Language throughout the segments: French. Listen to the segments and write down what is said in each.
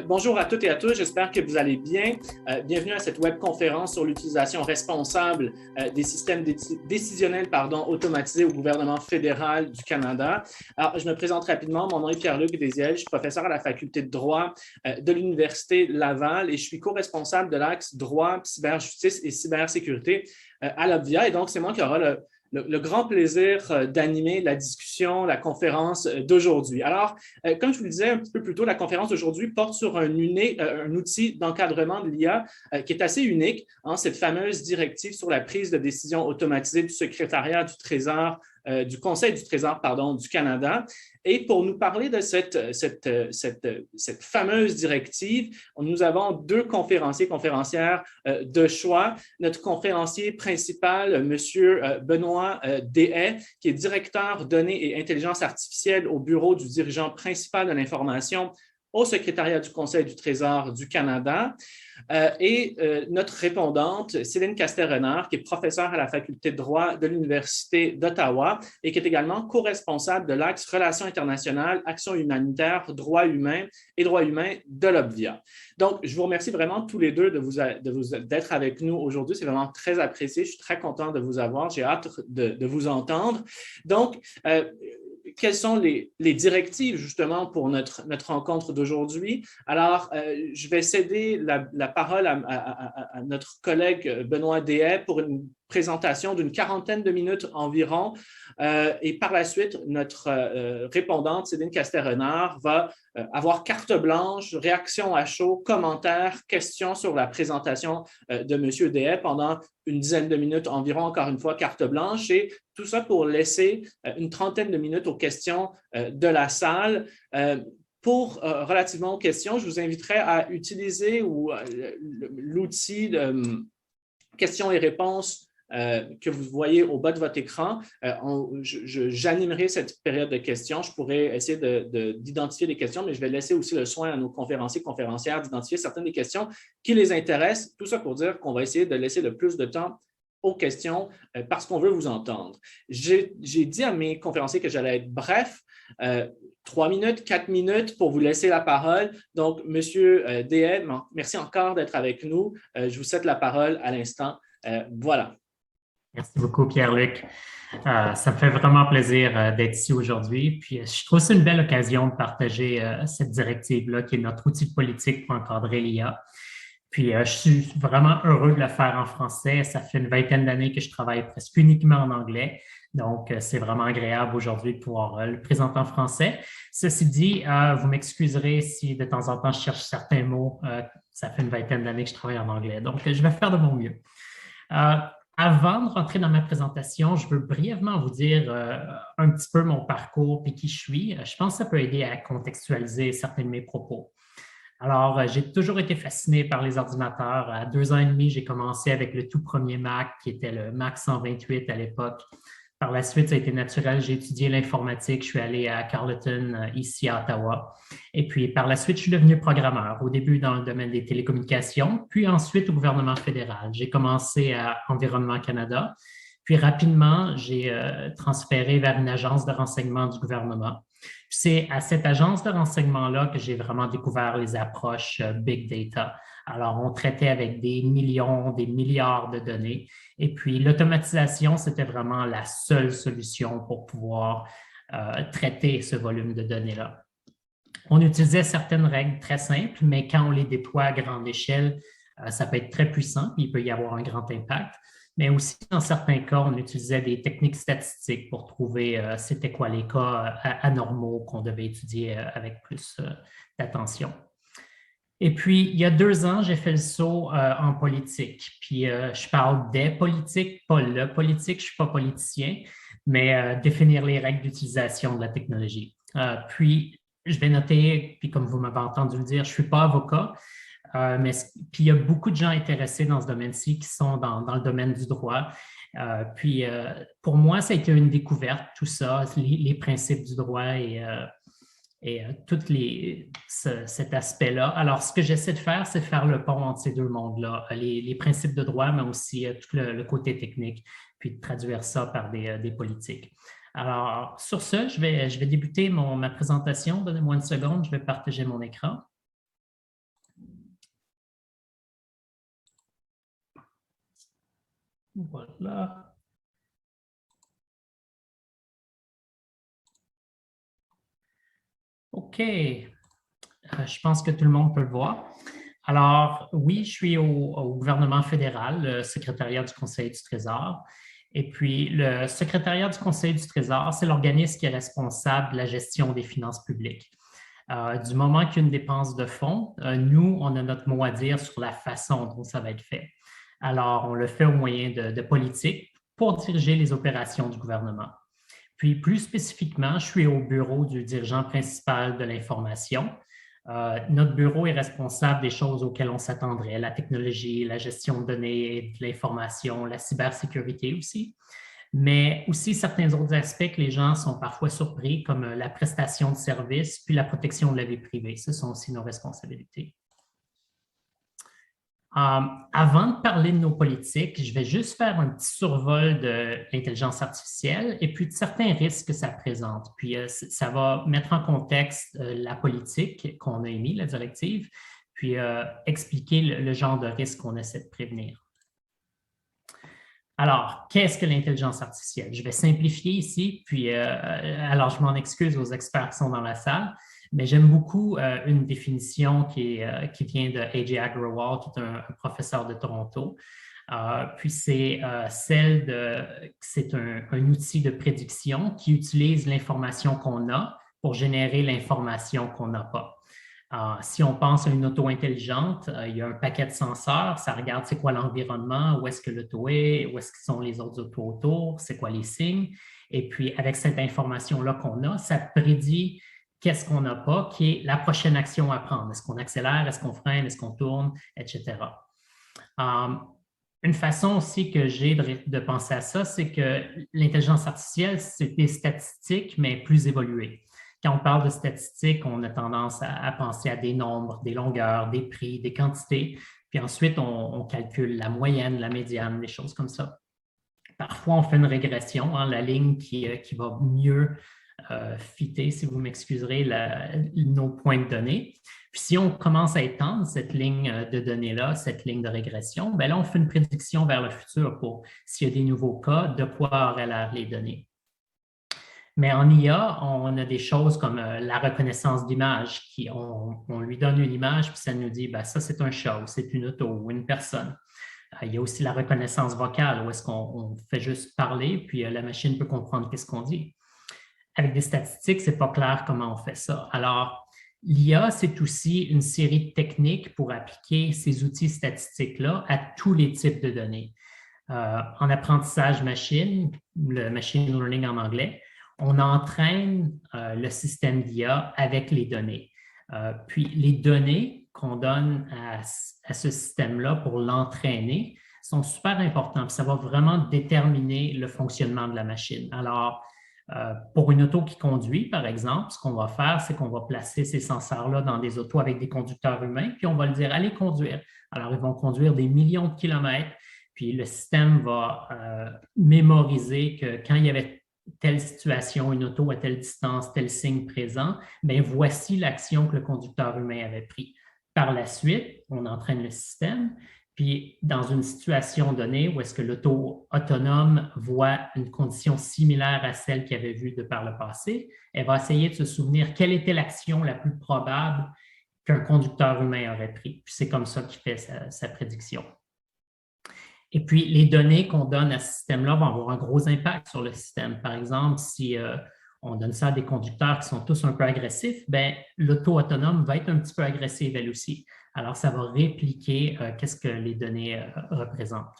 Bonjour à toutes et à tous, j'espère que vous allez bien. Bienvenue à cette webconférence sur l'utilisation responsable des systèmes décisionnels automatisés au gouvernement fédéral du Canada. Alors, je me présente rapidement, mon nom est Pierre-Luc Désiel, je suis professeur à la faculté de droit de l'Université Laval et je suis co-responsable de l'axe droit, cyberjustice et cybersécurité à l'Obvia. Et donc, c'est moi qui aura le grand plaisir d'animer la discussion, la conférence d'aujourd'hui. Alors, comme je vous le disais un petit peu plus tôt, la conférence d'aujourd'hui porte sur un outil d'encadrement de l'IA qui est assez unique, cette fameuse directive sur la prise de décision automatisée du secrétariat du Trésor, du Conseil du Trésor, du Canada. Et pour nous parler de cette fameuse directive, nous avons deux conférencières de choix. Notre conférencier principal, M. Benoît Deshaies, qui est directeur données et intelligence artificielle au bureau du dirigeant principal de l'information au secrétariat du Conseil du Trésor du Canada. Notre répondante, Céline Castel-Renard, qui est professeure à la faculté de droit de l'Université d'Ottawa et qui est également co-responsable de l'axe Relations internationales, Actions humanitaires, droits humains et droits humains de l'Obvia. Donc, je vous remercie vraiment tous les deux d'être avec nous aujourd'hui. C'est vraiment très apprécié. Je suis très content de vous avoir. J'ai hâte de vous entendre. Donc, quelles sont les directives justement pour notre rencontre d'aujourd'hui? Alors, je vais céder la parole à notre collègue Benoît Deshaies pour une présentation d'une quarantaine de minutes environ. Et par la suite, notre répondante, Céline Castel-Renard, va avoir carte blanche, réaction à chaud, commentaires, questions sur la présentation de M. Deshaies pendant une dizaine de minutes environ, encore une fois, carte blanche, et tout ça pour laisser une trentaine de minutes aux questions de la salle. Pour relativement aux questions, je vous inviterai à utiliser l'outil de questions et réponses que vous voyez au bas de votre écran. J'animerai cette période de questions. Je pourrais essayer d'identifier des questions, mais je vais laisser aussi le soin à nos conférenciers et conférencières d'identifier certaines des questions qui les intéressent. Tout ça pour dire qu'on va essayer de laisser le plus de temps aux questions parce qu'on veut vous entendre. J'ai dit à mes conférenciers que j'allais être bref, 3 minutes, 4 minutes pour vous laisser la parole. Donc, M. Deshaies, merci encore d'être avec nous. Je vous cède la parole à l'instant. Voilà. Merci beaucoup, Pierre-Luc. Ça me fait vraiment plaisir d'être ici aujourd'hui. Puis, je trouve que c'est une belle occasion de partager cette directive-là, qui est notre outil politique pour encadrer l'IA. Puis, je suis vraiment heureux de le faire en français. Ça fait une vingtaine d'années que je travaille presque uniquement en anglais. Donc, c'est vraiment agréable aujourd'hui de pouvoir le présenter en français. Ceci dit, vous m'excuserez si de temps en temps je cherche certains mots. Ça fait une vingtaine d'années que je travaille en anglais. Donc, je vais faire de mon mieux. Avant de rentrer dans ma présentation, je veux brièvement vous dire un petit peu mon parcours et qui je suis. Je pense que ça peut aider à contextualiser certains de mes propos. Alors, j'ai toujours été fasciné par les ordinateurs. À 2 ans et demi, j'ai commencé avec le tout premier Mac, qui était le Mac 128 à l'époque. Par la suite, ça a été naturel. J'ai étudié l'informatique. Je suis allé à Carleton, ici à Ottawa. Et puis, par la suite, je suis devenu programmeur, au début dans le domaine des télécommunications, puis ensuite au gouvernement fédéral. J'ai commencé à Environnement Canada. Puis, rapidement, j'ai transféré vers une agence de renseignement du gouvernement. C'est à cette agence de renseignement-là que j'ai vraiment découvert les approches Big Data. Alors, on traitait avec des millions, des milliards de données. Et puis, l'automatisation, c'était vraiment la seule solution pour pouvoir traiter ce volume de données-là. On utilisait certaines règles très simples, mais quand on les déploie à grande échelle, ça peut être très puissant, il peut y avoir un grand impact. Mais aussi, dans certains cas, on utilisait des techniques statistiques pour trouver c'était quoi les cas anormaux qu'on devait étudier avec plus d'attention. Et puis, il y a 2 ans, j'ai fait le saut en politique. Puis, je parle des politiques, pas le politique, je ne suis pas politicien, mais définir les règles d'utilisation de la technologie. Puis, je vais noter, puis comme vous m'avez entendu le dire, je ne suis pas avocat, puis il y a beaucoup de gens intéressés dans ce domaine-ci qui sont dans le domaine du droit. Pour moi, ça a été une découverte, tout ça, les principes du droit et et cet aspect-là. Alors, ce que j'essaie de faire, c'est faire le pont entre ces deux mondes-là, les principes de droit, mais aussi tout le côté technique, puis de traduire ça par des politiques. Alors, sur ce, je vais débuter ma présentation. Donnez-moi une seconde, je vais partager mon écran. Voilà. OK. Je pense que tout le monde peut le voir. Alors, oui, je suis au gouvernement fédéral, le secrétariat du Conseil du Trésor. Et puis, le secrétariat du Conseil du Trésor, c'est l'organisme qui est responsable de la gestion des finances publiques. Du moment qu'il y a une dépense de fonds, nous, on a notre mot à dire sur la façon dont ça va être fait. Alors, on le fait au moyen de politiques pour diriger les opérations du gouvernement. Puis, plus spécifiquement, je suis au bureau du dirigeant principal de l'information. Notre bureau est responsable des choses auxquelles on s'attendrait, la technologie, la gestion de données, de l'information, la cybersécurité aussi, mais aussi certains autres aspects que les gens sont parfois surpris, comme la prestation de services, puis la protection de la vie privée. Ce sont aussi nos responsabilités. Avant de parler de nos politiques, je vais juste faire un petit survol de l'intelligence artificielle et puis de certains risques que ça présente. Puis, ça va mettre en contexte la politique qu'on a émise, la directive, puis expliquer le genre de risque qu'on essaie de prévenir. Alors, qu'est-ce que l'intelligence artificielle? Je vais simplifier ici, puis alors je m'en excuse aux experts qui sont dans la salle, mais j'aime beaucoup une définition qui vient de A.J. Agrawal, qui est un professeur de Toronto. Puis c'est c'est un outil de prédiction qui utilise l'information qu'on a pour générer l'information qu'on n'a pas. Si on pense à une auto intelligente, il y a un paquet de senseurs, ça regarde c'est quoi l'environnement, où est-ce que l'auto est, où est-ce que sont les autres autos autour, c'est quoi les signes. Et puis, avec cette information-là qu'on a, ça prédit qu'est-ce qu'on n'a pas, qui est la prochaine action à prendre. Est-ce qu'on accélère, est-ce qu'on freine, est-ce qu'on tourne, etc. Une façon aussi que j'ai de penser à ça, c'est que l'intelligence artificielle, c'est des statistiques, mais plus évoluées. Quand on parle de statistiques, on a tendance à penser à des nombres, des longueurs, des prix, des quantités, puis ensuite, on calcule la moyenne, la médiane, des choses comme ça. Parfois, on fait une régression, hein, la ligne qui va mieux fitter, si vous m'excuserez, nos points de données. Puis si on commence à étendre cette ligne de données-là, cette ligne de régression, bien là, on fait une prédiction vers le futur pour s'il y a des nouveaux cas, de quoi auraient l'air les données. Mais en IA, on a des choses comme la reconnaissance d'image, on lui donne une image, puis ça nous dit, ben, ça c'est un chat, ou c'est une auto, ou une personne. Il y a aussi la reconnaissance vocale, où est-ce qu'on fait juste parler, puis la machine peut comprendre qu'est-ce qu'on dit. Avec des statistiques, ce n'est pas clair comment on fait ça. Alors, l'IA, c'est aussi une série de techniques pour appliquer ces outils statistiques-là à tous les types de données. En apprentissage machine, le machine learning en anglais, on entraîne le système d'IA avec les données. Puis les données qu'on donne à ce système-là pour l'entraîner sont super importantes. Ça va vraiment déterminer le fonctionnement de la machine. Alors, pour une auto qui conduit, par exemple, ce qu'on va faire, c'est qu'on va placer ces senseurs-là dans des autos avec des conducteurs humains, puis on va leur dire « allez conduire ». Alors, ils vont conduire des millions de kilomètres, puis le système va mémoriser que quand il y avait telle situation, une auto à telle distance, tel signe présent, bien, voici l'action que le conducteur humain avait prise. Par la suite, on entraîne le système, puis dans une situation donnée où est-ce que l'auto autonome voit une condition similaire à celle qu'elle avait vue de par le passé, elle va essayer de se souvenir quelle était l'action la plus probable qu'un conducteur humain aurait prise. Puis c'est comme ça qu'il fait sa prédiction. Et puis, les données qu'on donne à ce système-là vont avoir un gros impact sur le système. Par exemple, si on donne ça à des conducteurs qui sont tous un peu agressifs, bien, l'auto autonome va être un petit peu agressive elle aussi. Alors, ça va répliquer qu'est-ce que les données représentent.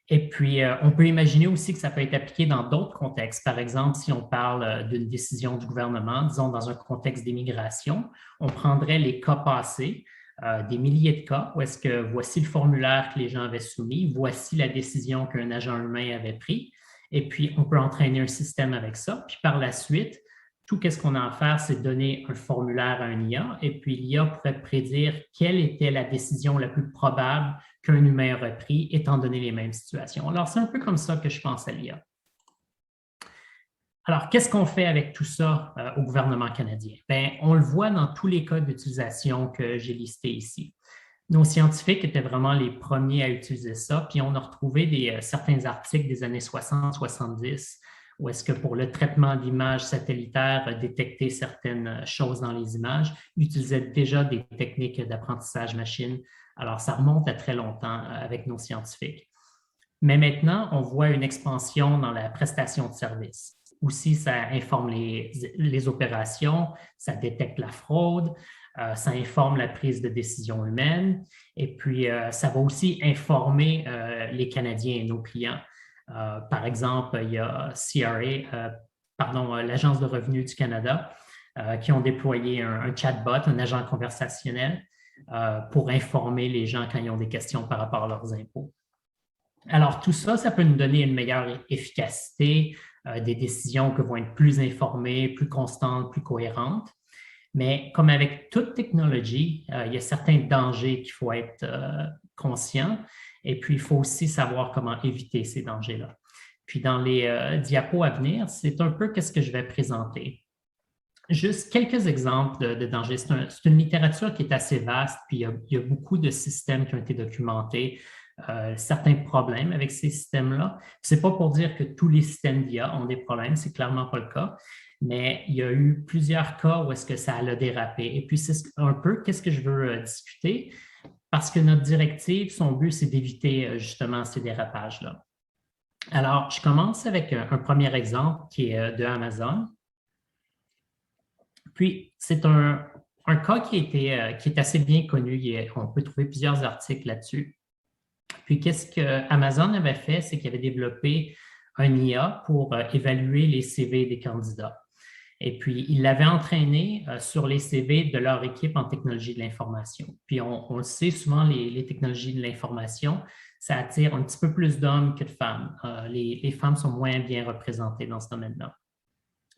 Et puis, on peut imaginer aussi que ça peut être appliqué dans d'autres contextes. Par exemple, si on parle d'une décision du gouvernement, disons dans un contexte d'immigration, on prendrait les cas passés, des milliers de cas, où est-ce que voici le formulaire que les gens avaient soumis, voici la décision qu'un agent humain avait prise, et puis on peut entraîner un système avec ça. Puis par la suite, tout ce qu'on a à faire, c'est donner un formulaire à un IA et puis l'IA pourrait prédire quelle était la décision la plus probable qu'un humain aurait prise étant donné les mêmes situations. Alors, c'est un peu comme ça que je pense à l'IA. Alors, qu'est-ce qu'on fait avec tout ça au gouvernement canadien? Bien, on le voit dans tous les cas d'utilisation que j'ai listés ici. Nos scientifiques étaient vraiment les premiers à utiliser ça, puis on a retrouvé certains articles des années 60-70 où est-ce que pour le traitement d'images satellitaires, détecter certaines choses dans les images, utilisaient déjà des techniques d'apprentissage machine. Alors, ça remonte à très longtemps avec nos scientifiques. Mais maintenant, on voit une expansion dans la prestation de services. Aussi, ça informe les opérations, ça détecte la fraude, ça informe la prise de décision humaine et puis ça va aussi informer les Canadiens et nos clients. Par exemple, il y a l'Agence de revenus du Canada, qui ont déployé un chatbot, un agent conversationnel pour informer les gens quand ils ont des questions par rapport à leurs impôts. Alors, tout ça, ça peut nous donner une meilleure efficacité, des décisions qui vont être plus informées, plus constantes, plus cohérentes. Mais comme avec toute technologie, il y a certains dangers qu'il faut être conscient et puis il faut aussi savoir comment éviter ces dangers-là. Puis dans les diapos à venir, c'est un peu ce que je vais présenter. Juste quelques exemples de dangers. C'est une littérature qui est assez vaste, puis il y a beaucoup de systèmes qui ont été documentés, certains problèmes avec ces systèmes-là. Ce n'est pas pour dire que tous les systèmes d'IA ont des problèmes, c'est clairement pas le cas, mais il y a eu plusieurs cas où est-ce que ça a dérapé. Et puis, c'est un peu qu'est-ce que je veux discuter, parce que notre directive, son but, c'est d'éviter justement ces dérapages-là. Alors, je commence avec un premier exemple qui est de Amazon. Puis, c'est un cas qui est assez bien connu. On peut trouver plusieurs articles là-dessus. Puis, qu'est-ce que Amazon avait fait, c'est qu'il avait développé un IA pour évaluer les CV des candidats. Et puis, il l'avait entraîné sur les CV de leur équipe en technologie de l'information. Puis, on le sait, souvent, les technologies de l'information, ça attire un petit peu plus d'hommes que de femmes. Les femmes sont moins bien représentées dans ce domaine-là.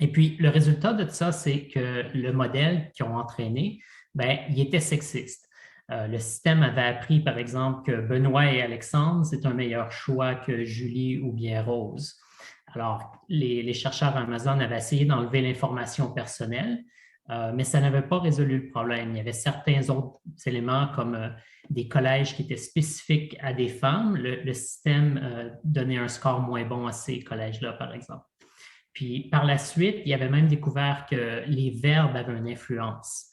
Et puis, le résultat de ça, c'est que le modèle qu'ils ont entraîné, bien, il était sexiste. Le système avait appris, par exemple, que Benoît et Alexandre, c'est un meilleur choix que Julie ou bien Rose. Alors, les chercheurs Amazon avaient essayé d'enlever l'information personnelle, mais ça n'avait pas résolu le problème. Il y avait certains autres éléments comme des collèges qui étaient spécifiques à des femmes. Le système donnait un score moins bon à ces collèges-là, par exemple. Puis par la suite, il y avait même découvert que les verbes avaient une influence.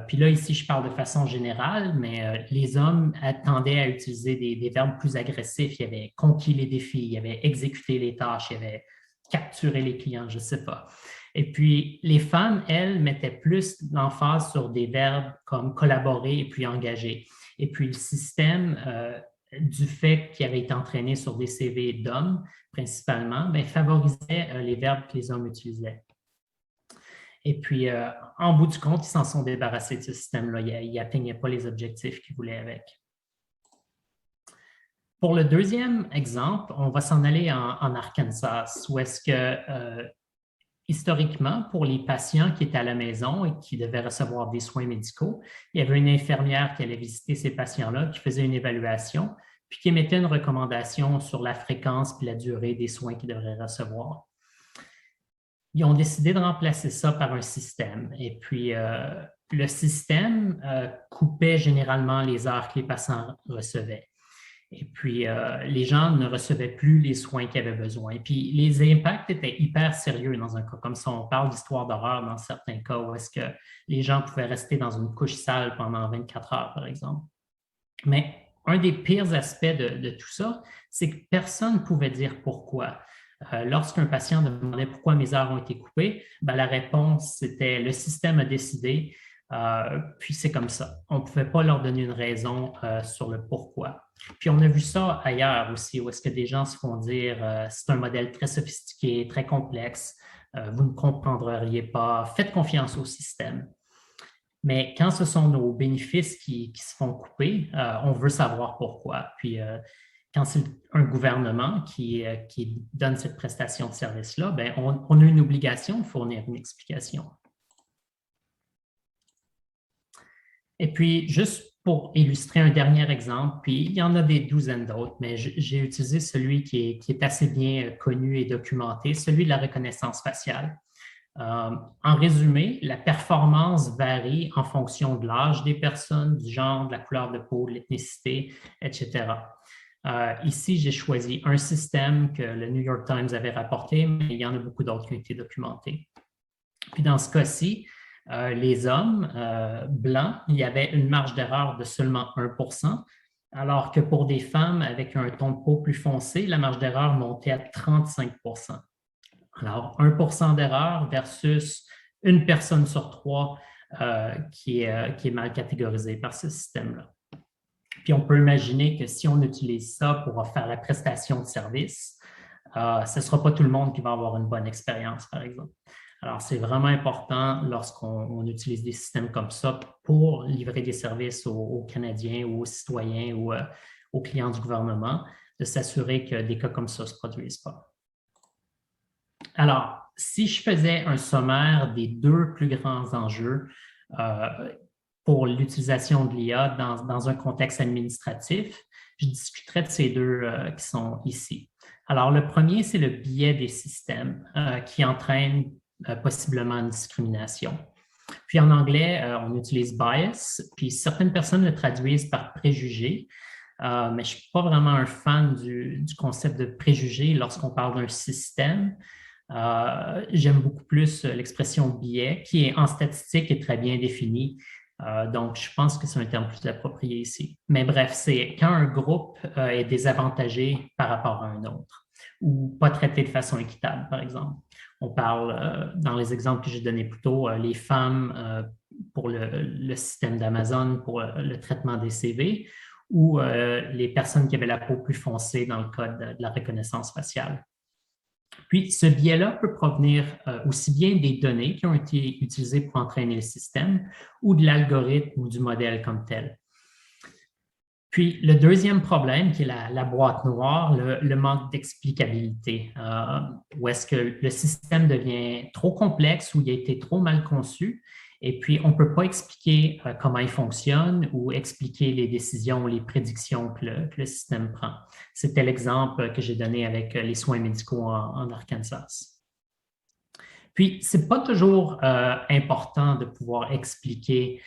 Puis là, ici, je parle de façon générale, mais les hommes tendaient à utiliser des verbes plus agressifs. Il y avait conquis les défis, il y avait exécuté les tâches, il y avait capturé les clients, je ne sais pas. Et puis, les femmes, elles, mettaient plus l'emphase sur des verbes comme collaborer et puis engager. Et puis, le système, du fait qu'il avait été entraîné sur des CV d'hommes, principalement, bien, favorisait les verbes que les hommes utilisaient. Et puis, en bout du compte, ils s'en sont débarrassés de ce système-là. Ils n'atteignaient pas les objectifs qu'ils voulaient avec. Pour le deuxième exemple, on va s'en aller en Arkansas, où est-ce que, historiquement, pour les patients qui étaient à la maison et qui devaient recevoir des soins médicaux, il y avait une infirmière qui allait visiter ces patients-là, qui faisait une évaluation, puis qui émettait une recommandation sur la fréquence et la durée des soins qu'ils devraient recevoir. Ils ont décidé de remplacer ça par un système. Et puis, le système coupait généralement les heures que les patients recevaient. Et puis, les gens ne recevaient plus les soins qu'ils avaient besoin. Et puis, les impacts étaient hyper sérieux dans un cas comme ça. On parle d'histoire d'horreur dans certains cas où est-ce que les gens pouvaient rester dans une couche sale pendant 24 heures, par exemple. Mais un des pires aspects de tout ça, c'est que personne ne pouvait dire pourquoi. Lorsqu'un patient demandait pourquoi mes heures ont été coupées, ben, la réponse, c'était le système a décidé, puis c'est comme ça. On ne pouvait pas leur donner une raison sur le pourquoi. Puis on a vu ça ailleurs aussi, où est-ce que des gens se font dire c'est un modèle très sophistiqué, très complexe, vous ne comprendriez pas, faites confiance au système. Mais quand ce sont nos bénéfices qui se font couper, on veut savoir pourquoi. Puis quand c'est un gouvernement qui donne cette prestation de service-là, ben, on a une obligation de fournir une explication. Et puis, juste pour illustrer un dernier exemple, puis il y en a des douzaines d'autres, mais j'ai utilisé celui qui est assez bien connu et documenté, celui de la reconnaissance faciale. En résumé, la performance varie en fonction de l'âge des personnes, du genre, de la couleur de peau, de l'ethnicité, etc. Ici, j'ai choisi un système que le New York Times avait rapporté, mais il y en a beaucoup d'autres qui ont été documentés. Puis dans ce cas-ci, les hommes blancs, il y avait une marge d'erreur de seulement 1%, alors que pour des femmes avec un ton de peau plus foncé, la marge d'erreur montait à 35%. Alors, 1% d'erreur versus une personne sur trois qui est mal catégorisée par ce système-là. Puis, on peut imaginer que si on utilise ça pour faire la prestation de service, ce ne sera pas tout le monde qui va avoir une bonne expérience, par exemple. Alors, c'est vraiment important lorsqu'on utilise des systèmes comme ça pour livrer des services aux Canadiens ou aux citoyens ou aux clients du gouvernement, de s'assurer que des cas comme ça ne se produisent pas. Alors, si je faisais un sommaire des deux plus grands enjeux pour l'utilisation de l'IA dans un contexte administratif, je discuterai de ces deux qui sont ici. Alors, le premier, c'est le biais des systèmes qui entraîne possiblement une discrimination. Puis en anglais, on utilise bias, puis certaines personnes le traduisent par préjugé, mais je ne suis pas vraiment un fan du concept de préjugé lorsqu'on parle d'un système. J'aime beaucoup plus l'expression biais, qui est en statistique et très bien définie. Donc, je pense que c'est un terme plus approprié ici. Mais bref, c'est quand un groupe est désavantagé par rapport à un autre ou pas traité de façon équitable, par exemple. On parle, dans les exemples que j'ai donnés plus tôt, les femmes pour le système d'Amazon pour le traitement des CV ou les personnes qui avaient la peau plus foncée dans le cas de la reconnaissance faciale. Puis, ce biais-là peut provenir aussi bien des données qui ont été utilisées pour entraîner le système ou de l'algorithme ou du modèle comme tel. Puis, le deuxième problème, qui est la boîte noire, le manque d'explicabilité, où est-ce que le système devient trop complexe ou il a été trop mal conçu, et puis on ne peut pas expliquer comment il fonctionne ou expliquer les décisions ou les prédictions que le système prend. C'était l'exemple que j'ai donné avec les soins médicaux en Arkansas. Puis, ce n'est pas toujours important de pouvoir expliquer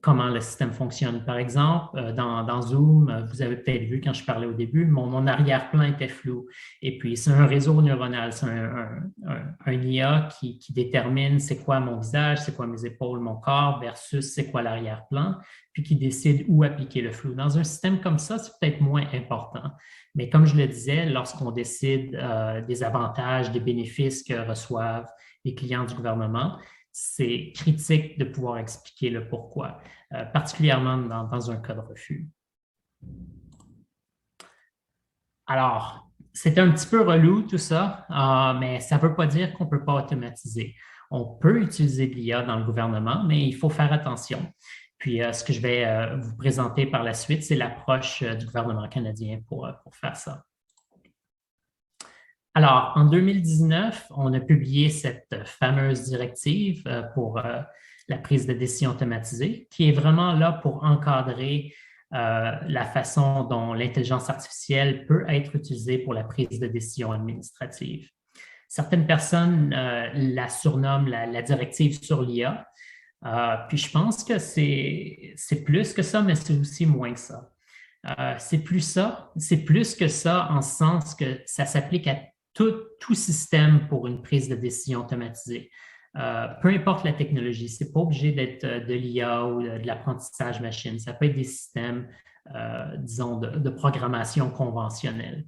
comment le système fonctionne. Par exemple, dans Zoom, vous avez peut-être vu quand je parlais au début, mon arrière-plan était flou. Et puis, c'est un réseau neuronal, c'est un IA qui détermine c'est quoi mon visage, c'est quoi mes épaules, mon corps versus c'est quoi l'arrière-plan, puis qui décide où appliquer le flou. Dans un système comme ça, c'est peut-être moins important. Mais comme je le disais, lorsqu'on décide des avantages, des bénéfices que reçoivent les clients du gouvernement, c'est critique de pouvoir expliquer le pourquoi, particulièrement dans un cas de refus. Alors, c'est un petit peu relou tout ça, mais ça ne veut pas dire qu'on ne peut pas automatiser. On peut utiliser de l'IA dans le gouvernement, mais il faut faire attention. Puis, ce que je vais vous présenter par la suite, c'est l'approche du gouvernement canadien pour faire ça. Alors, en 2019, on a publié cette fameuse directive pour la prise de décision automatisée, qui est vraiment là pour encadrer la façon dont l'intelligence artificielle peut être utilisée pour la prise de décision administrative. Certaines personnes la surnomment la directive sur l'IA, puis je pense que c'est plus que ça, mais c'est aussi moins que ça. C'est plus que ça en ce sens que ça s'applique à tout système pour une prise de décision automatisée. Peu importe la technologie, ce n'est pas obligé d'être de l'IA ou de l'apprentissage machine. Ça peut être des systèmes, disons, de programmation conventionnelle.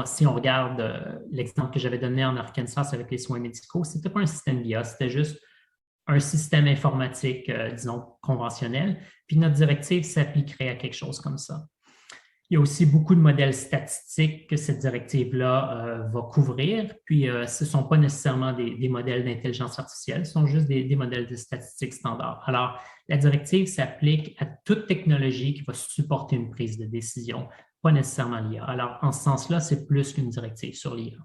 Si on regarde l'exemple que j'avais donné en Arkansas avec les soins médicaux, ce n'était pas un système d'IA, c'était juste un système informatique, disons, conventionnel. Puis notre directive s'appliquerait à quelque chose comme ça. Il y a aussi beaucoup de modèles statistiques que cette directive-là va couvrir. Puis, ce ne sont pas nécessairement des modèles d'intelligence artificielle, ce sont juste des modèles de statistiques standards. Alors, la directive s'applique à toute technologie qui va supporter une prise de décision, pas nécessairement l'IA. Alors, en ce sens-là, c'est plus qu'une directive sur l'IA.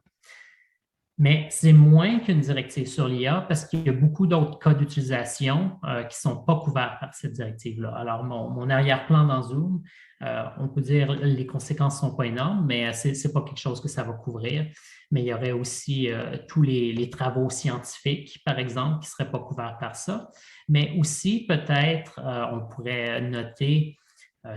Mais c'est moins qu'une directive sur l'IA parce qu'il y a beaucoup d'autres cas d'utilisation qui ne sont pas couverts par cette directive-là. Alors, mon arrière-plan dans Zoom, on peut dire les conséquences ne sont pas énormes, mais ce n'est pas quelque chose que ça va couvrir. Mais il y aurait aussi tous les travaux scientifiques, par exemple, qui ne seraient pas couverts par ça. Mais aussi, peut-être, on pourrait noter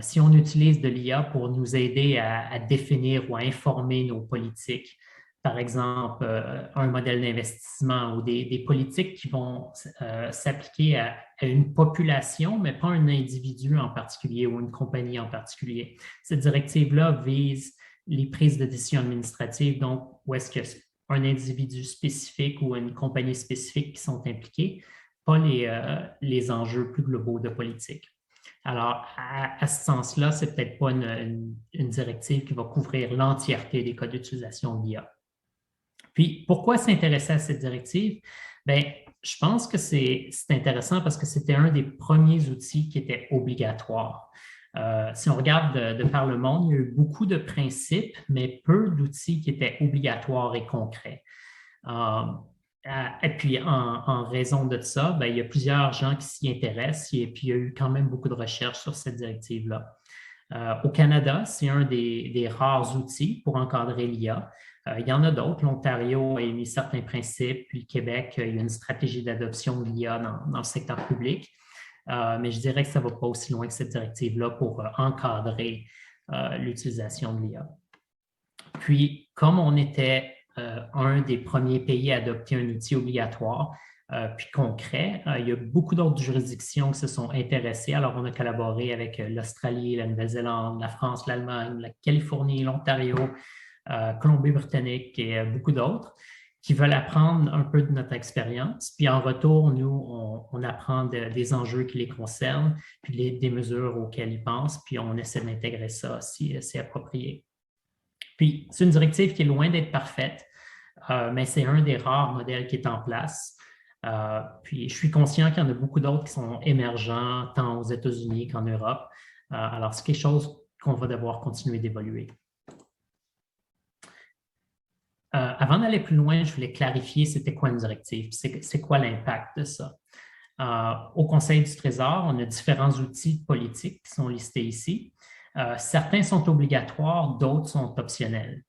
si on utilise de l'IA pour nous aider à définir ou à informer nos politiques, par exemple, un modèle d'investissement ou des politiques qui vont s'appliquer à une population, mais pas un individu en particulier ou une compagnie en particulier. Cette directive-là vise les prises de décision administratives, donc où est-ce qu'un individu spécifique ou une compagnie spécifique qui sont impliqués, pas les enjeux plus globaux de politique. Alors, à ce sens-là, ce n'est peut-être pas une directive qui va couvrir l'entièreté des cas d'utilisation de l'IA. Puis, pourquoi s'intéresser à cette directive? Bien, je pense que c'est intéressant parce que c'était un des premiers outils qui était obligatoire. Si on regarde de par le monde, il y a eu beaucoup de principes, mais peu d'outils qui étaient obligatoires et concrets. Et puis, en raison de ça, bien, il y a plusieurs gens qui s'y intéressent et puis il y a eu quand même beaucoup de recherches sur cette directive-là. Au Canada, c'est un des rares outils pour encadrer l'IA. Il y en a d'autres. L'Ontario a émis certains principes, puis le Québec, il y a une stratégie d'adoption de l'IA dans le secteur public. Mais je dirais que ça ne va pas aussi loin que cette directive-là pour encadrer l'utilisation de l'IA. Puis, comme on était un des premiers pays à adopter un outil obligatoire, puis concret. Il y a beaucoup d'autres juridictions qui se sont intéressées. Alors, on a collaboré avec l'Australie, la Nouvelle-Zélande, la France, l'Allemagne, la Californie, l'Ontario, Colombie-Britannique et beaucoup d'autres qui veulent apprendre un peu de notre expérience. Puis en retour, nous, on apprend des enjeux qui les concernent, puis des mesures auxquelles ils pensent, puis on essaie d'intégrer ça si c'est approprié. Puis, c'est une directive qui est loin d'être parfaite, mais c'est un des rares modèles qui est en place. Puis, je suis conscient qu'il y en a beaucoup d'autres qui sont émergents, tant aux États-Unis qu'en Europe. Alors, c'est quelque chose qu'on va devoir continuer d'évoluer. Avant d'aller plus loin, je voulais clarifier c'était quoi une directive, c'est quoi l'impact de ça. Au Conseil du Trésor, on a différents outils politiques qui sont listés ici. Certains sont obligatoires, d'autres sont optionnels.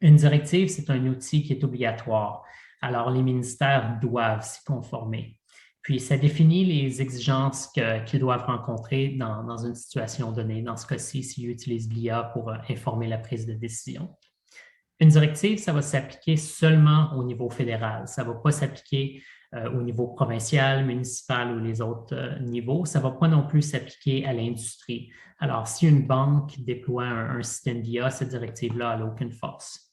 Une directive, c'est un outil qui est obligatoire. Alors, les ministères doivent s'y conformer. Puis, ça définit les exigences qu'ils doivent rencontrer dans une situation donnée. Dans ce cas-ci, s'ils utilisent l'IA pour informer la prise de décision. Une directive, ça va s'appliquer seulement au niveau fédéral. Ça ne va pas s'appliquer au niveau provincial, municipal ou les autres niveaux. Ça ne va pas non plus s'appliquer à l'industrie. Alors, si une banque déploie un système d'IA, cette directive-là n'a aucune force.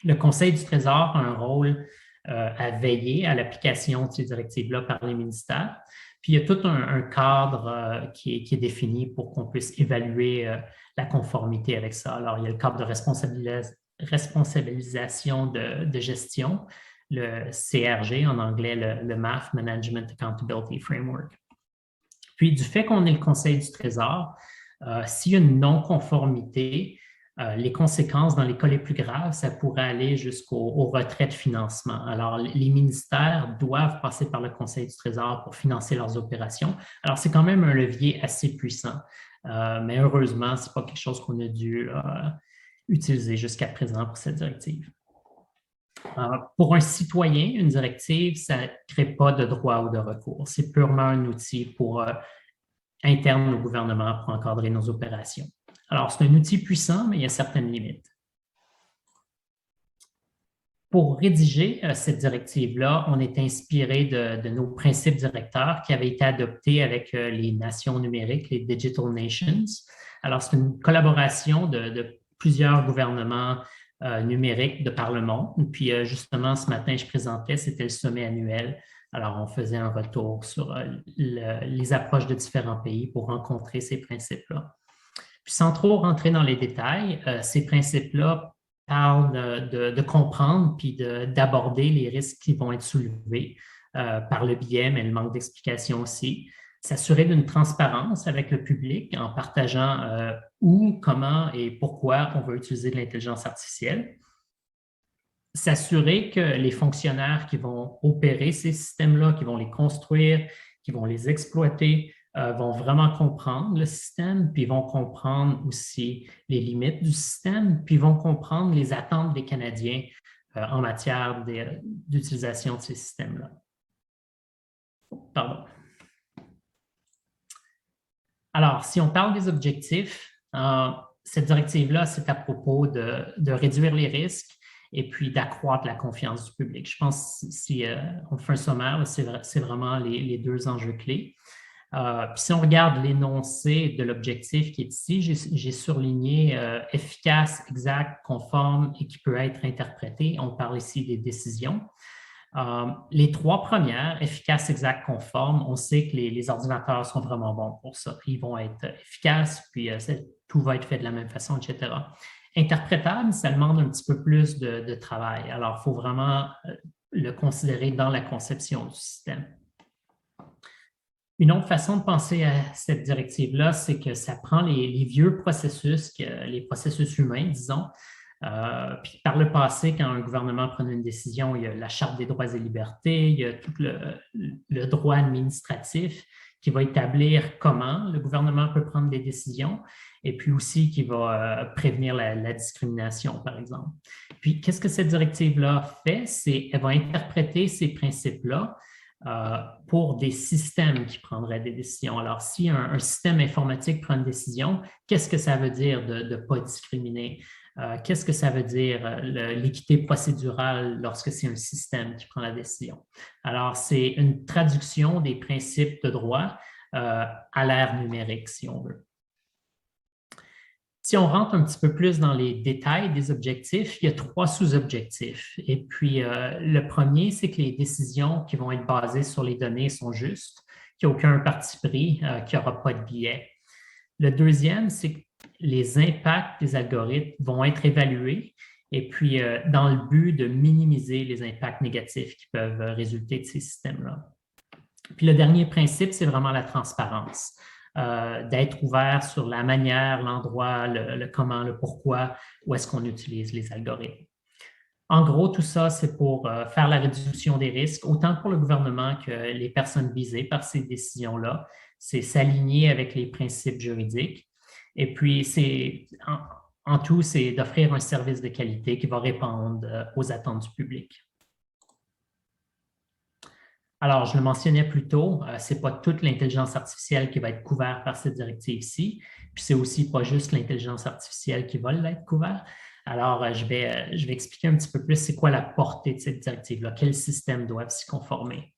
Le Conseil du Trésor a un rôle à veiller à l'application de ces directives-là par les ministères. Puis, il y a tout un cadre qui est défini pour qu'on puisse évaluer la conformité avec ça. Alors, il y a le cadre de responsabilisation de gestion, le CRG, en anglais, le MAF, Management Accountability Framework. Puis, du fait qu'on est le Conseil du Trésor, s'il y a une non-conformité, les conséquences, dans les cas les plus graves, ça pourrait aller jusqu'au retrait de financement. Alors, les ministères doivent passer par le Conseil du Trésor pour financer leurs opérations. Alors, c'est quand même un levier assez puissant, mais heureusement, ce n'est pas quelque chose qu'on a dû utiliser jusqu'à présent pour cette directive. Pour un citoyen, une directive, ça ne crée pas de droit ou de recours. C'est purement un outil pour interne au gouvernement pour encadrer nos opérations. Alors, c'est un outil puissant, mais il y a certaines limites. Pour rédiger cette directive-là, on est inspiré de nos principes directeurs qui avaient été adoptés avec les nations numériques, les Digital Nations. Alors, c'est une collaboration de plusieurs gouvernements numériques de par le monde. Puis, justement, ce matin, je présentais, c'était le sommet annuel. Alors, on faisait un retour sur les approches de différents pays pour rencontrer ces principes-là. Puis sans trop rentrer dans les détails, ces principes-là parlent de comprendre puis d'aborder les risques qui vont être soulevés par le biais, mais le manque d'explication aussi. S'assurer d'une transparence avec le public en partageant où, comment et pourquoi on veut utiliser de l'intelligence artificielle. S'assurer que les fonctionnaires qui vont opérer ces systèmes-là, qui vont les construire, qui vont les exploiter, vont vraiment comprendre le système, puis vont comprendre aussi les limites du système, puis vont comprendre les attentes des Canadiens en matière d'utilisation de ces systèmes-là. Pardon. Alors, si on parle des objectifs, cette directive-là, c'est à propos de réduire les risques et puis d'accroître la confiance du public. Je pense que si on fait un sommaire, c'est vraiment les deux enjeux clés. Puis si on regarde l'énoncé de l'objectif qui est ici, j'ai surligné efficace, exact, conforme et qui peut être interprété. On parle ici des décisions. Les trois premières, efficace, exact, conforme, on sait que les ordinateurs sont vraiment bons pour ça. Ils vont être efficaces, puis tout va être fait de la même façon, etc. Interprétable, ça demande un petit peu plus de travail. Alors, il faut vraiment le considérer dans la conception du système. Une autre façon de penser à cette directive-là, c'est que ça prend les vieux processus, les processus humains, disons. Puis par le passé, quand un gouvernement prenait une décision, il y a la Charte des droits et libertés, il y a tout le droit administratif qui va établir comment le gouvernement peut prendre des décisions et puis aussi qui va prévenir la discrimination, par exemple. Puis, qu'est-ce que cette directive-là fait? C'est qu'elle va interpréter ces principes-là pour des systèmes qui prendraient des décisions. Alors, si un système informatique prend une décision, qu'est-ce que ça veut dire de ne pas discriminer? Qu'est-ce que ça veut dire l'équité procédurale lorsque c'est un système qui prend la décision? Alors, c'est une traduction des principes de droit à l'ère numérique, si on veut. Si on rentre un petit peu plus dans les détails des objectifs, il y a 3 sous-objectifs. Et puis, le premier, c'est que les décisions qui vont être basées sur les données sont justes, qu'il n'y a aucun parti pris, qu'il n'y aura pas de biais. Le deuxième, c'est que les impacts des algorithmes vont être évalués et puis dans le but de minimiser les impacts négatifs qui peuvent résulter de ces systèmes-là. Puis le dernier principe, c'est vraiment la transparence, d'être ouvert sur la manière, l'endroit, le comment, le pourquoi, où est-ce qu'on utilise les algorithmes. En gros, tout ça, c'est pour faire la réduction des risques, autant pour le gouvernement que les personnes visées par ces décisions-là. C'est s'aligner avec les principes juridiques. Et puis, en tout, c'est d'offrir un service de qualité qui va répondre aux attentes du public. Alors, je le mentionnais plus tôt, ce n'est pas toute l'intelligence artificielle qui va être couverte par cette directive-ci, puis c'est aussi pas juste l'intelligence artificielle qui va l'être couverte. Alors, je vais expliquer un petit peu plus c'est quoi la portée de cette directive-là, quels systèmes doivent s'y conformer.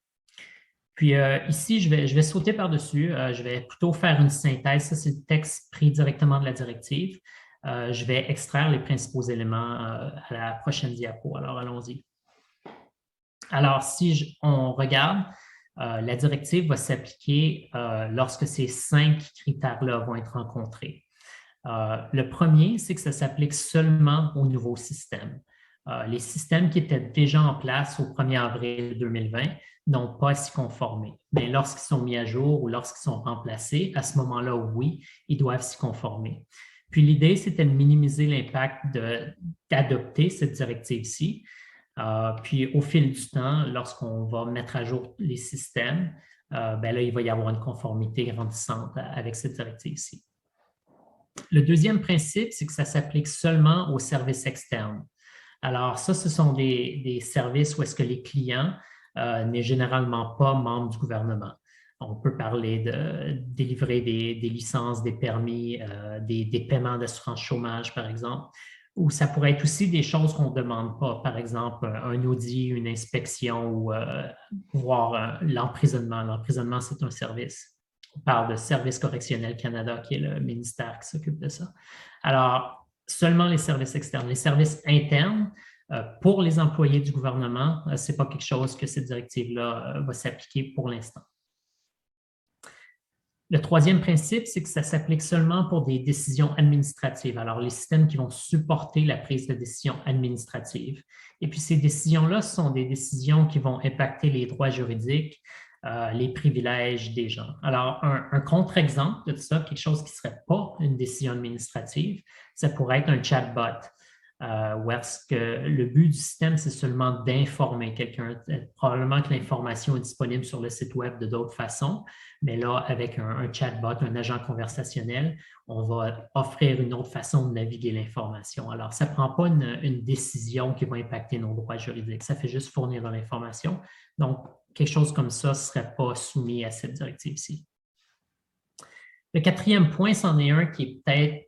Puis ici, je vais sauter par-dessus. Je vais plutôt faire une synthèse. Ça, c'est le texte pris directement de la directive. Je vais extraire les principaux éléments à la prochaine diapo. Alors, allons-y. Alors, si on regarde, la directive va s'appliquer lorsque ces 5 critères-là vont être rencontrés. Le premier, c'est que ça s'applique seulement au nouveau système. Les systèmes qui étaient déjà en place au 1er avril 2020 n'ont pas à s'y conformer. Mais lorsqu'ils sont mis à jour ou lorsqu'ils sont remplacés, à ce moment-là, oui, ils doivent s'y conformer. Puis l'idée, c'était de minimiser l'impact d'adopter cette directive-ci. Puis au fil du temps, lorsqu'on va mettre à jour les systèmes, ben là, il va y avoir une conformité grandissante avec cette directive-ci. Le deuxième principe, c'est que ça s'applique seulement aux services externes. Alors ça, ce sont des services où est-ce que les clients n'est généralement pas membre du gouvernement. On peut parler de délivrer des licences, des permis, des paiements d'assurance chômage, par exemple, ou ça pourrait être aussi des choses qu'on ne demande pas, par exemple un audit, une inspection ou voire l'emprisonnement. L'emprisonnement, c'est un service. On parle de Service correctionnel Canada, qui est le ministère qui s'occupe de ça. Alors, seulement les services externes. Les services internes, pour les employés du gouvernement, ce n'est pas quelque chose que cette directive-là va s'appliquer pour l'instant. Le troisième principe, c'est que ça s'applique seulement pour des décisions administratives. Alors, les systèmes qui vont supporter la prise de décision administrative. Et puis, ces décisions-là sont des décisions qui vont impacter les droits juridiques, les privilèges des gens. Alors, un contre-exemple de ça, quelque chose qui ne serait pas une décision administrative, ça pourrait être un chatbot. Où est-ce que le but du système, c'est seulement d'informer quelqu'un. Probablement que l'information est disponible sur le site web de d'autres façons, mais là, avec un chatbot, un agent conversationnel, on va offrir une autre façon de naviguer l'information. Alors, ça ne prend pas une décision qui va impacter nos droits juridiques, ça fait juste fournir de l'information. Donc, quelque chose comme ça ne serait pas soumis à cette directive-ci. Le quatrième point, c'en est un qui est peut-être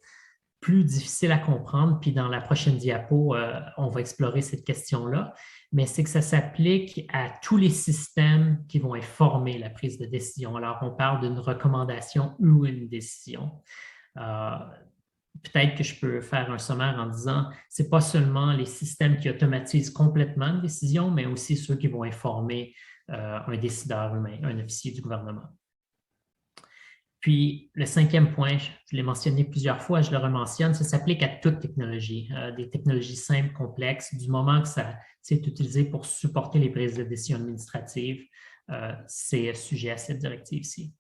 plus difficile à comprendre, puis dans la prochaine diapo, on va explorer cette question-là, mais c'est que ça s'applique à tous les systèmes qui vont informer la prise de décision. Alors, on parle d'une recommandation ou une décision. Peut-être que je peux faire un sommaire en disant, ce n'est pas seulement les systèmes qui automatisent complètement une décision, mais aussi ceux qui vont informer un décideur humain, un officier du gouvernement. Puis, le cinquième point, je l'ai mentionné plusieurs fois, je le rementionne, ça s'applique à toute technologie, des technologies simples, complexes, du moment que ça c'est utilisé pour supporter les prises de décision administratives, c'est sujet à cette directive-ci.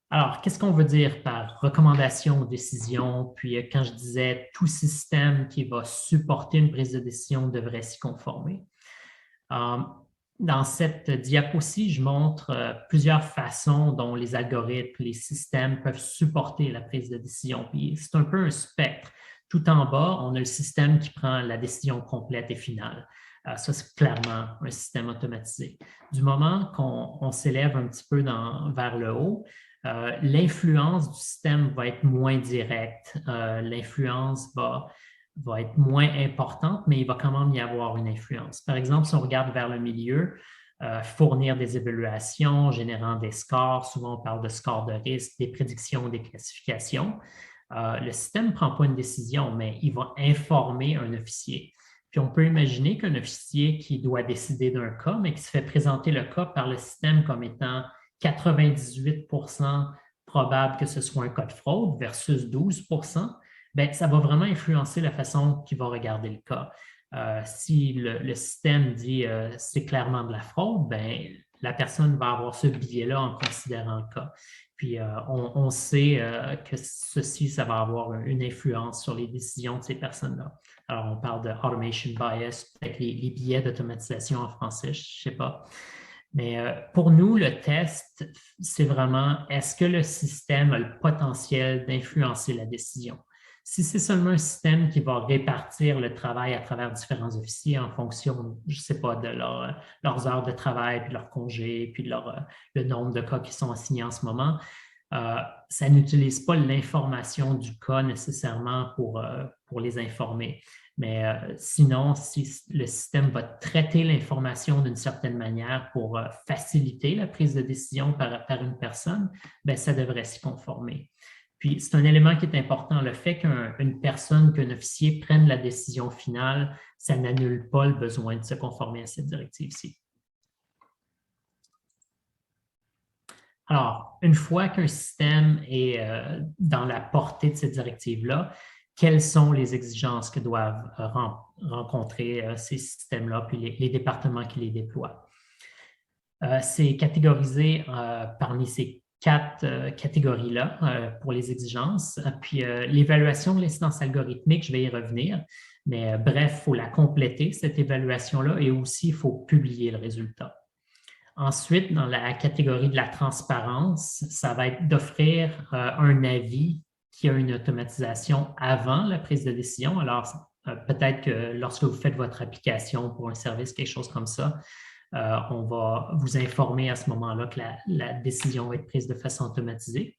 Alors, qu'est-ce qu'on veut dire par recommandation ou décision? Puis, quand je disais tout système qui va supporter une prise de décision devrait s'y conformer. Dans cette diapo-ci, je montre plusieurs façons dont les algorithmes, les systèmes peuvent supporter la prise de décision. Puis c'est un peu un spectre. Tout en bas, on a le système qui prend la décision complète et finale. Ça, c'est clairement un système automatisé. Du moment qu'on s'élève un petit peu vers le haut, l'influence du système va être moins directe. L'influence va être moins importante, mais il va quand même y avoir une influence. Par exemple, si on regarde vers le milieu, fournir des évaluations, générant des scores, souvent on parle de scores de risque, des prédictions, des classifications. Le système ne prend pas une décision, mais il va informer un officier. Puis on peut imaginer qu'un officier qui doit décider d'un cas, mais qui se fait présenter le cas par le système comme étant 98% probable que ce soit un cas de fraude versus 12%, bien, ça va vraiment influencer la façon qu'il va regarder le cas. Si le système dit c'est clairement de la fraude, bien, la personne va avoir ce biais-là en considérant le cas. Puis on sait que ceci, ça va avoir une influence sur les décisions de ces personnes-là. Alors, on parle de automation bias, peut-être les biais d'automatisation en français, je ne sais pas. Mais pour nous, le test, c'est vraiment est-ce que le système a le potentiel d'influencer la décision? Si c'est seulement un système qui va répartir le travail à travers différents officiers en fonction, je ne sais pas, de leurs heures de travail, puis leurs congés, puis le nombre de cas qui sont assignés en ce moment, ça n'utilise pas l'information du cas nécessairement pour les informer. Mais sinon, si le système va traiter l'information d'une certaine manière pour faciliter la prise de décision par une personne, bien, ça devrait s'y conformer. Puis, c'est un élément qui est important. Le fait qu'une personne, qu'un officier prenne la décision finale, ça n'annule pas le besoin de se conformer à cette directive-ci. Alors, une fois qu'un système est dans la portée de cette directive-là, quelles sont les exigences que doivent rencontrer ces systèmes-là, puis les départements qui les déploient? C'est catégorisé parmi ces 4 catégories-là pour les exigences. Puis l'évaluation de l'incidence algorithmique, je vais y revenir, mais bref, il faut la compléter, cette évaluation-là, et aussi il faut publier le résultat. Ensuite, dans la catégorie de la transparence, ça va être d'offrir un avis qui a une automatisation avant la prise de décision. Alors, peut-être que lorsque vous faites votre application pour un service, quelque chose comme ça, on va vous informer à ce moment-là que la décision va être prise de façon automatisée.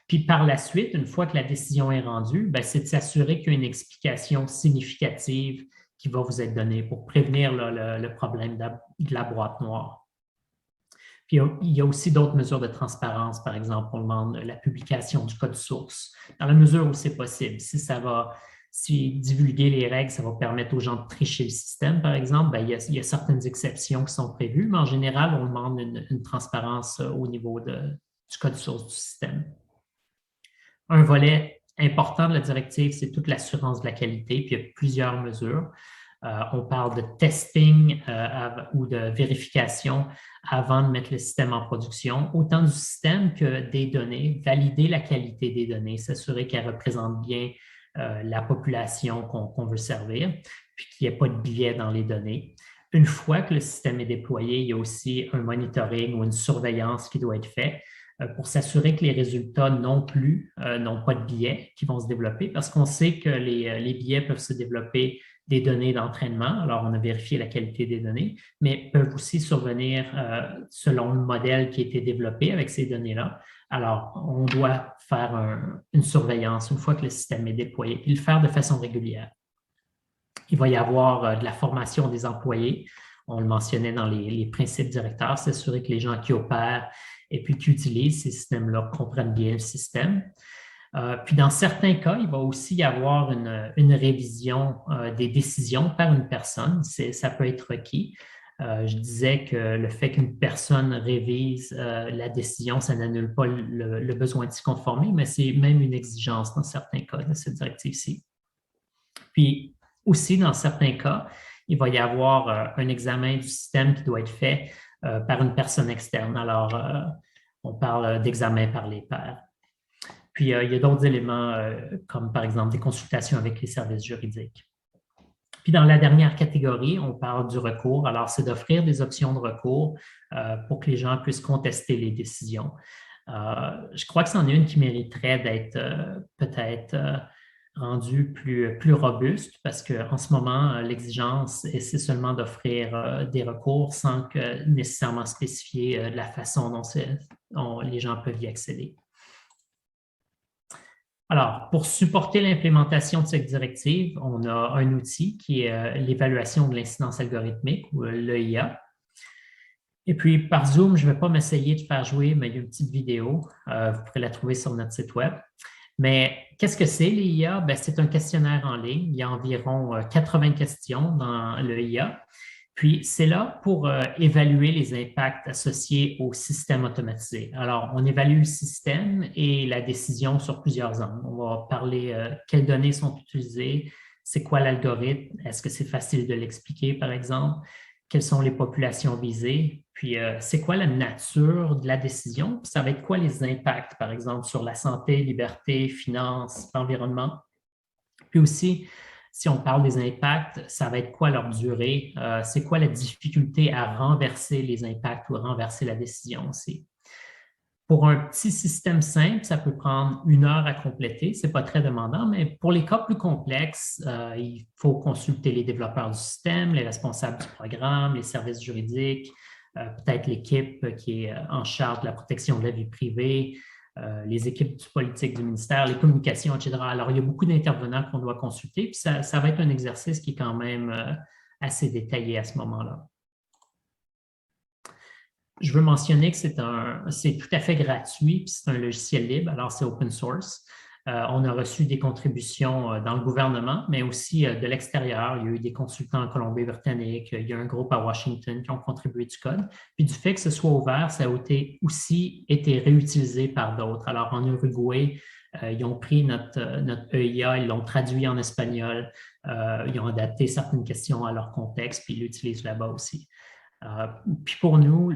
Puis par la suite, une fois que la décision est rendue, bien, c'est de s'assurer qu'il y a une explication significative qui va vous être donnée pour prévenir le problème de la boîte noire. Puis il y a aussi d'autres mesures de transparence, par exemple, on demande la publication du code source, dans la mesure où c'est possible. Si ça va Si divulguer les règles, ça va permettre aux gens de tricher le système, par exemple, ben, il y a certaines exceptions qui sont prévues, mais en général, on demande une transparence au niveau du code source du système. Un volet important de la directive, c'est toute l'assurance de la qualité, puis il y a plusieurs mesures. On parle de testing ou de vérification avant de mettre le système en production, autant du système que des données, valider la qualité des données, s'assurer qu'elles représentent bien la population qu'on veut servir, puis qu'il n'y ait pas de biais dans les données. Une fois que le système est déployé, il y a aussi un monitoring ou une surveillance qui doit être fait pour s'assurer que les résultats non plus n'ont pas de biais qui vont se développer, parce qu'on sait que les biais peuvent se développer des données d'entraînement. Alors, on a vérifié la qualité des données, mais peuvent aussi survenir selon le modèle qui a été développé avec ces données-là. Alors, on doit faire une surveillance une fois que le système est déployé et le faire de façon régulière. Il va y avoir de la formation des employés. On le mentionnait dans les principes directeurs, s'assurer que les gens qui opèrent et puis qui utilisent ces systèmes-là comprennent bien le système. Puis dans certains cas, il va aussi y avoir une révision des décisions par une personne. Ça peut être requis. Je disais que le fait qu'une personne révise la décision, ça n'annule pas le besoin de s'y conformer, mais c'est même une exigence dans certains cas de cette directive-ci. Puis aussi, dans certains cas, il va y avoir un examen du système qui doit être fait par une personne externe. Alors, on parle d'examen par les pairs. Puis, il y a d'autres éléments, comme par exemple des consultations avec les services juridiques. Puis, dans la dernière catégorie, on parle du recours. Alors, c'est d'offrir des options de recours pour que les gens puissent contester les décisions. Je crois que c'en est une qui mériterait d'être peut-être rendue plus robuste parce qu'en ce moment, l'exigence, c'est seulement d'offrir des recours sans que nécessairement spécifier la façon dont les gens peuvent y accéder. Alors, pour supporter l'implémentation de cette directive, on a un outil qui est l'évaluation de l'incidence algorithmique ou l'EIA. Et puis, par Zoom, je ne vais pas m'essayer de faire jouer, mais il y a une petite vidéo. Vous pourrez la trouver sur notre site web. Mais qu'est-ce que c'est l'EIA? C'est un questionnaire en ligne. Il y a environ 80 questions dans l'EIA. Puis, c'est là pour évaluer les impacts associés au système automatisé. Alors, on évalue le système et la décision sur plusieurs angles. On va parler quelles données sont utilisées, c'est quoi l'algorithme, est-ce que c'est facile de l'expliquer, par exemple, quelles sont les populations visées, puis c'est quoi la nature de la décision, puis ça va être quoi les impacts, par exemple, sur la santé, liberté, finances, environnement. Puis aussi, si on parle des impacts, ça va être quoi leur durée? C'est quoi la difficulté à renverser les impacts ou à renverser la décision aussi? Pour un petit système simple, ça peut prendre 1 heure à compléter. Ce n'est pas très demandant, mais pour les cas plus complexes, il faut consulter les développeurs du système, les responsables du programme, les services juridiques, peut-être l'équipe qui est en charge de la protection de la vie privée, les équipes politiques du ministère, les communications, etc. Alors, il y a beaucoup d'intervenants qu'on doit consulter, puis ça va être un exercice qui est quand même assez détaillé à ce moment-là. Je veux mentionner que c'est tout à fait gratuit, puis c'est un logiciel libre, alors c'est open source. On a reçu des contributions dans le gouvernement, mais aussi de l'extérieur. Il y a eu des consultants en Colombie-Britannique, il y a un groupe à Washington qui ont contribué du code. Puis du fait que ce soit ouvert, ça a aussi été réutilisé par d'autres. Alors en Uruguay, ils ont pris notre EIA, ils l'ont traduit en espagnol, ils ont adapté certaines questions à leur contexte, puis ils l'utilisent là-bas aussi. Puis pour nous,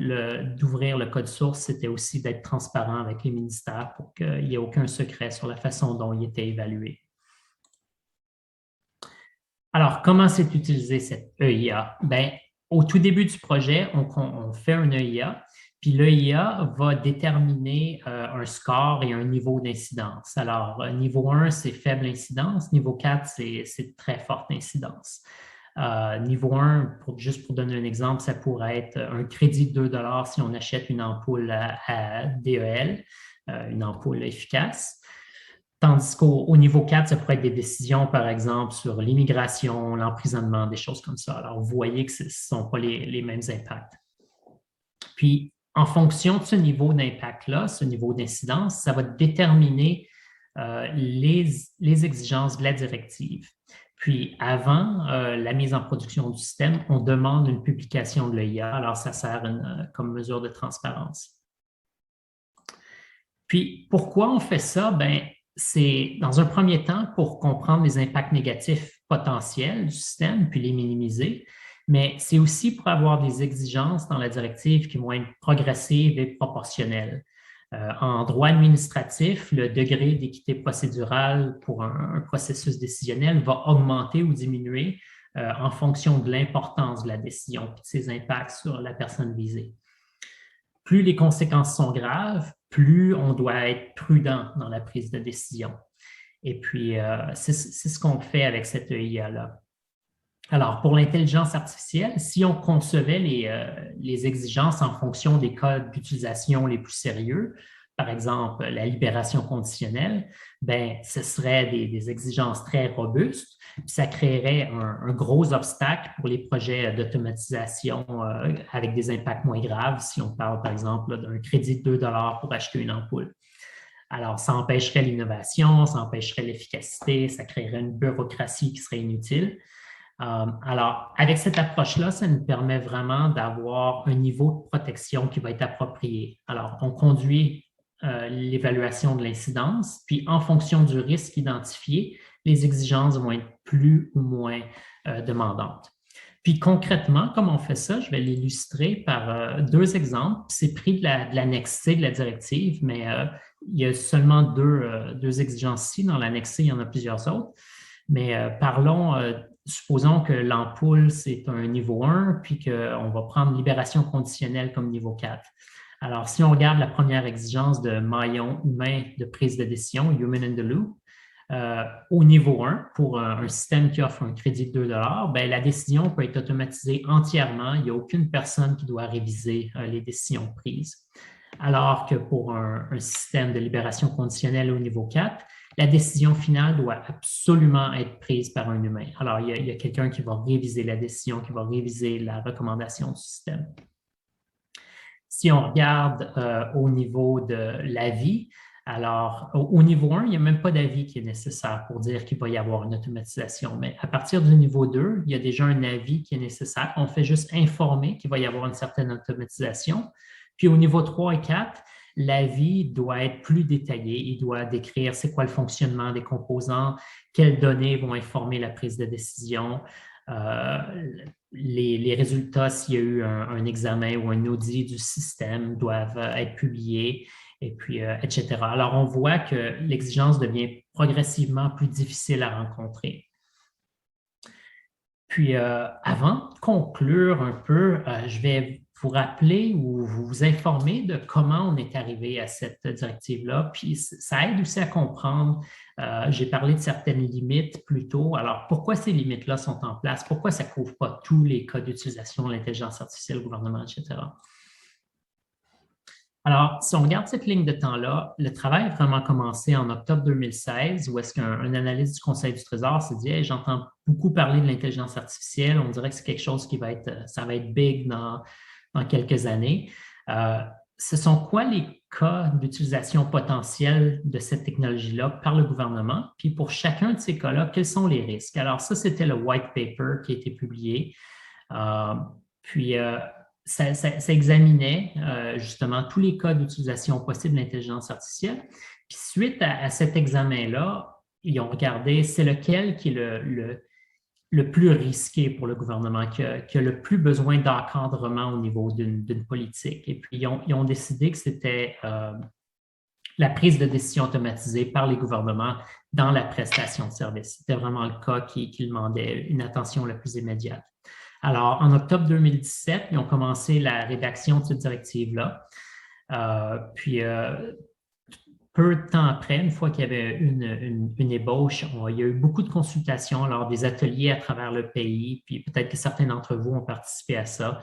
d'ouvrir le code source, c'était aussi d'être transparent avec les ministères pour qu'il n'y ait aucun secret sur la façon dont il était évalué. Alors, comment c'est utilisé cette EIA? Au tout début du projet, on fait un EIA, puis l'EIA va déterminer un score et un niveau d'incidence. Alors, niveau 1, c'est faible incidence, niveau 4, c'est très forte incidence. Niveau 1, juste pour donner un exemple, ça pourrait être un crédit de 2 $ si on achète une ampoule à DEL, une ampoule efficace. Tandis qu'au niveau 4, ça pourrait être des décisions, par exemple, sur l'immigration, l'emprisonnement, des choses comme ça. Alors, vous voyez que ce ne sont pas les mêmes impacts. Puis, en fonction de ce niveau d'impact-là, ce niveau d'incidence, ça va déterminer les exigences de la directive. Puis, avant la mise en production du système, on demande une publication de l'EIA. Alors, ça sert comme mesure de transparence. Puis, pourquoi on fait ça? Ben, c'est dans un premier temps pour comprendre les impacts négatifs potentiels du système, puis les minimiser, mais c'est aussi pour avoir des exigences dans la directive qui vont être progressives et proportionnelles. En droit administratif, le degré d'équité procédurale pour un processus décisionnel va augmenter ou diminuer en fonction de l'importance de la décision et de ses impacts sur la personne visée. Plus les conséquences sont graves, plus on doit être prudent dans la prise de décision. Et puis, c'est ce qu'on fait avec cette EIA-là. Alors, pour l'intelligence artificielle, si on concevait les exigences en fonction des cas d'utilisation les plus sérieux, par exemple la libération conditionnelle, ben, ce serait des exigences très robustes, puis ça créerait un gros obstacle pour les projets d'automatisation avec des impacts moins graves, si on parle par exemple d'un crédit de 2 $ pour acheter une ampoule. Alors, ça empêcherait l'innovation, ça empêcherait l'efficacité, ça créerait une bureaucratie qui serait inutile. Alors, avec cette approche-là, ça nous permet vraiment d'avoir un niveau de protection qui va être approprié. Alors, on conduit l'évaluation de l'incidence, puis en fonction du risque identifié, les exigences vont être plus ou moins demandantes. Puis concrètement, comment on fait ça? Je vais l'illustrer par deux exemples. C'est pris de l'annexe C de la directive, mais il y a seulement deux exigences ici. Dans l'annexe C, il y en a plusieurs autres. Mais parlons, supposons que l'ampoule, c'est un niveau 1, puis qu'on va prendre libération conditionnelle comme niveau 4. Alors, si on regarde la première exigence de maillon humain de prise de décision, Human in the Loop, au niveau 1, pour un système qui offre un crédit de 2 $, ben, la décision peut être automatisée entièrement. Il n'y a aucune personne qui doit réviser les décisions prises. Alors que pour un système de libération conditionnelle au niveau 4, la décision finale doit absolument être prise par un humain. Alors, il y a quelqu'un qui va réviser la décision, qui va réviser la recommandation du système. Si on regarde au niveau de l'avis, alors au niveau 1, il n'y a même pas d'avis qui est nécessaire pour dire qu'il va y avoir une automatisation. Mais à partir du niveau 2, il y a déjà un avis qui est nécessaire. On fait juste informer qu'il va y avoir une certaine automatisation. Puis au niveau 3 et 4, l'avis doit être plus détaillé. Il doit décrire c'est quoi le fonctionnement des composants, quelles données vont informer la prise de décision, les résultats, s'il y a eu un examen ou un audit du système, doivent être publiés, et puis, etc. Alors, on voit que l'exigence devient progressivement plus difficile à rencontrer. Puis, avant de conclure un peu, je vais vous rappeler ou vous informer de comment on est arrivé à cette directive-là. Puis, ça aide aussi à comprendre, j'ai parlé de certaines limites plus tôt. Alors, pourquoi ces limites-là sont en place? Pourquoi ça ne couvre pas tous les cas d'utilisation de l'intelligence artificielle au gouvernement, etc.? Alors, si on regarde cette ligne de temps-là, le travail a vraiment commencé en octobre 2016, où est-ce qu'un analyste du Conseil du Trésor s'est dit hey, j'entends beaucoup parler de l'intelligence artificielle, on dirait que c'est quelque chose qui va être big dans quelques années. Ce sont quoi les cas d'utilisation potentielle de cette technologie-là par le gouvernement? Puis pour chacun de ces cas-là, quels sont les risques? Alors, ça, c'était le white paper qui a été publié. Ça examinait justement tous les cas d'utilisation possible de l'intelligence artificielle. Puis suite à cet examen-là, ils ont regardé c'est lequel qui est le plus risqué pour le gouvernement, qui a le plus besoin d'encadrement au niveau d'une politique. Et puis, ils ont décidé que c'était la prise de décision automatisée par les gouvernements dans la prestation de services. C'était vraiment le cas qui demandait une attention la plus immédiate. Alors, en octobre 2017, ils ont commencé la rédaction de cette directive-là. Peu de temps après, une fois qu'il y avait une ébauche, il y a eu beaucoup de consultations lors des ateliers à travers le pays, puis peut-être que certains d'entre vous ont participé à ça,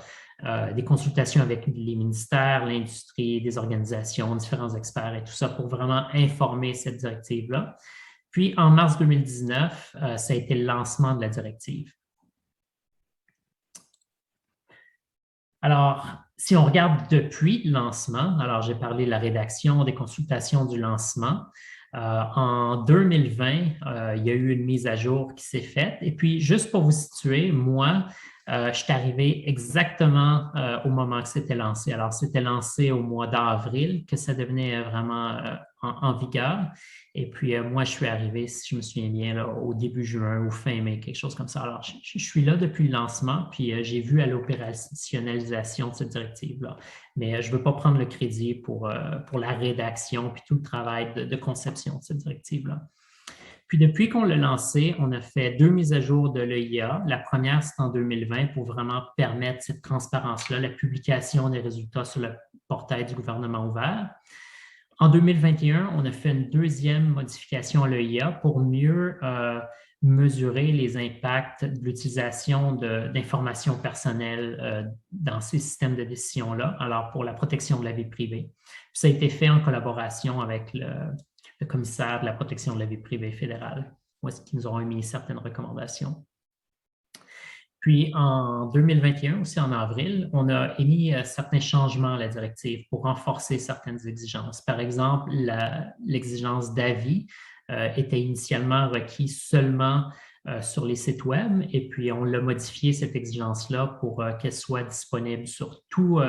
des consultations avec les ministères, l'industrie, des organisations, différents experts et tout ça pour vraiment informer cette directive-là. Puis, en mars 2019, ça a été le lancement de la directive. Alors, si on regarde depuis le lancement, alors j'ai parlé de la rédaction, des consultations du lancement, En 2020, il y a eu une mise à jour qui s'est faite. Et puis, juste pour vous situer, moi, je suis arrivé exactement au moment que c'était lancé. Alors, c'était lancé au mois d'avril que ça devenait vraiment en vigueur. Et puis, moi, je suis arrivé, si je me souviens bien, là, au début juin ou fin mai, quelque chose comme ça. Alors, je suis là depuis le lancement, puis j'ai vu à l'opérationnalisation de cette directive-là. Mais je ne veux pas prendre le crédit pour la rédaction puis tout le travail de conception de cette directive-là. Puis depuis qu'on l'a lancé, on a fait 2 mises à jour de l'EIA. La première, c'est en 2020 pour vraiment permettre cette transparence-là, la publication des résultats sur le portail du gouvernement ouvert. En 2021, on a fait une deuxième modification à l'EIA pour mieux mesurer les impacts de l'utilisation d'informations personnelles dans ces systèmes de décision-là, alors pour la protection de la vie privée. Ça a été fait en collaboration avec le commissaire de la protection de la vie privée fédérale, où est-ce qu'ils nous ont émis certaines recommandations. Puis en 2021, aussi en avril, on a émis certains changements à la directive pour renforcer certaines exigences. Par exemple, l'exigence d'avis était initialement requise seulement sur les sites web, et puis on l'a modifié, cette exigence-là, pour qu'elle soit disponible sur tous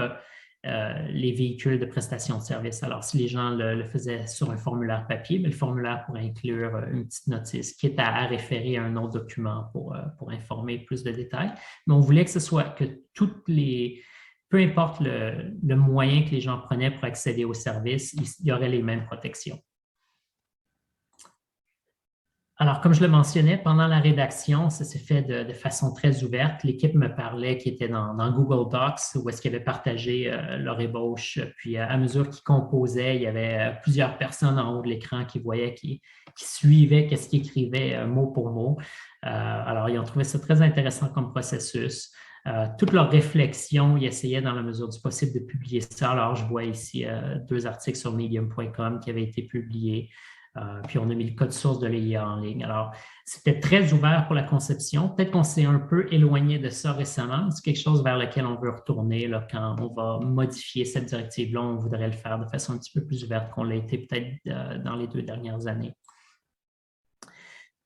les véhicules de prestation de services. Alors, si les gens le faisaient sur un formulaire papier, mais le formulaire pourrait inclure une petite notice, quitte à référer à un autre document pour informer plus de détails. Mais on voulait que ce soit que peu importe le moyen que les gens prenaient pour accéder au service, il y aurait les mêmes protections. Alors, comme je le mentionnais, pendant la rédaction, ça s'est fait de façon très ouverte. L'équipe me parlait qui était dans Google Docs, où est-ce qu'ils avaient partagé leur ébauche. Puis, à mesure qu'ils composaient, il y avait plusieurs personnes en haut de l'écran qui voyaient, qui suivaient qu'est-ce qu'ils écrivaient mot pour mot. Alors, ils ont trouvé ça très intéressant comme processus. Toute leur réflexion, ils essayaient dans la mesure du possible de publier ça. Alors, je vois ici 2 articles sur medium.com qui avaient été publiés. Puis on a mis le code source de l'EIA en ligne. Alors, c'était très ouvert pour la conception. Peut-être qu'on s'est un peu éloigné de ça récemment. C'est quelque chose vers lequel on veut retourner là, quand on va modifier cette directive-là. On voudrait le faire de façon un petit peu plus ouverte qu'on l'a été peut-être dans les 2 dernières années.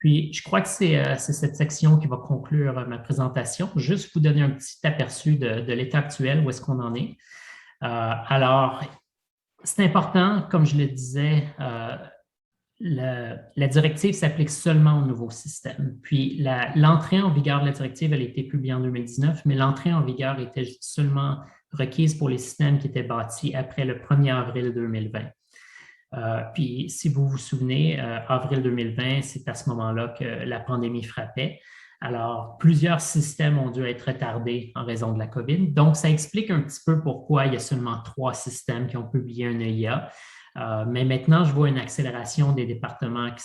Puis, je crois que c'est cette section qui va conclure ma présentation. Juste vous donner un petit aperçu de l'état actuel, où est-ce qu'on en est. Alors, c'est important, comme je le disais, la directive s'applique seulement au nouveau système. Puis, l'entrée en vigueur de la directive, elle a été publiée en 2019, mais l'entrée en vigueur était seulement requise pour les systèmes qui étaient bâtis après le 1er avril 2020. Puis, si vous vous souvenez, avril 2020, c'est à ce moment-là que la pandémie frappait. Alors, plusieurs systèmes ont dû être retardés en raison de la COVID. Donc, ça explique un petit peu pourquoi il y a seulement 3 systèmes qui ont publié un EIA. Mais maintenant, je vois une accélération des départements qui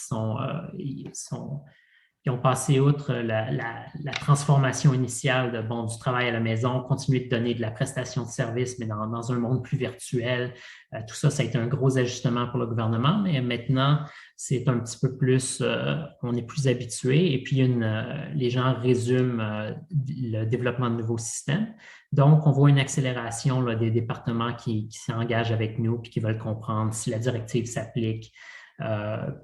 ont passé outre la transformation initiale du travail à la maison, continuer de donner de la prestation de service, mais dans un monde plus virtuel. Tout ça, ça a été un gros ajustement pour le gouvernement, mais maintenant, c'est un petit peu plus, on est plus habitué, et puis les gens résument le développement de nouveaux systèmes. Donc, on voit une accélération là, des départements qui s'engagent avec nous et qui veulent comprendre si la directive s'applique.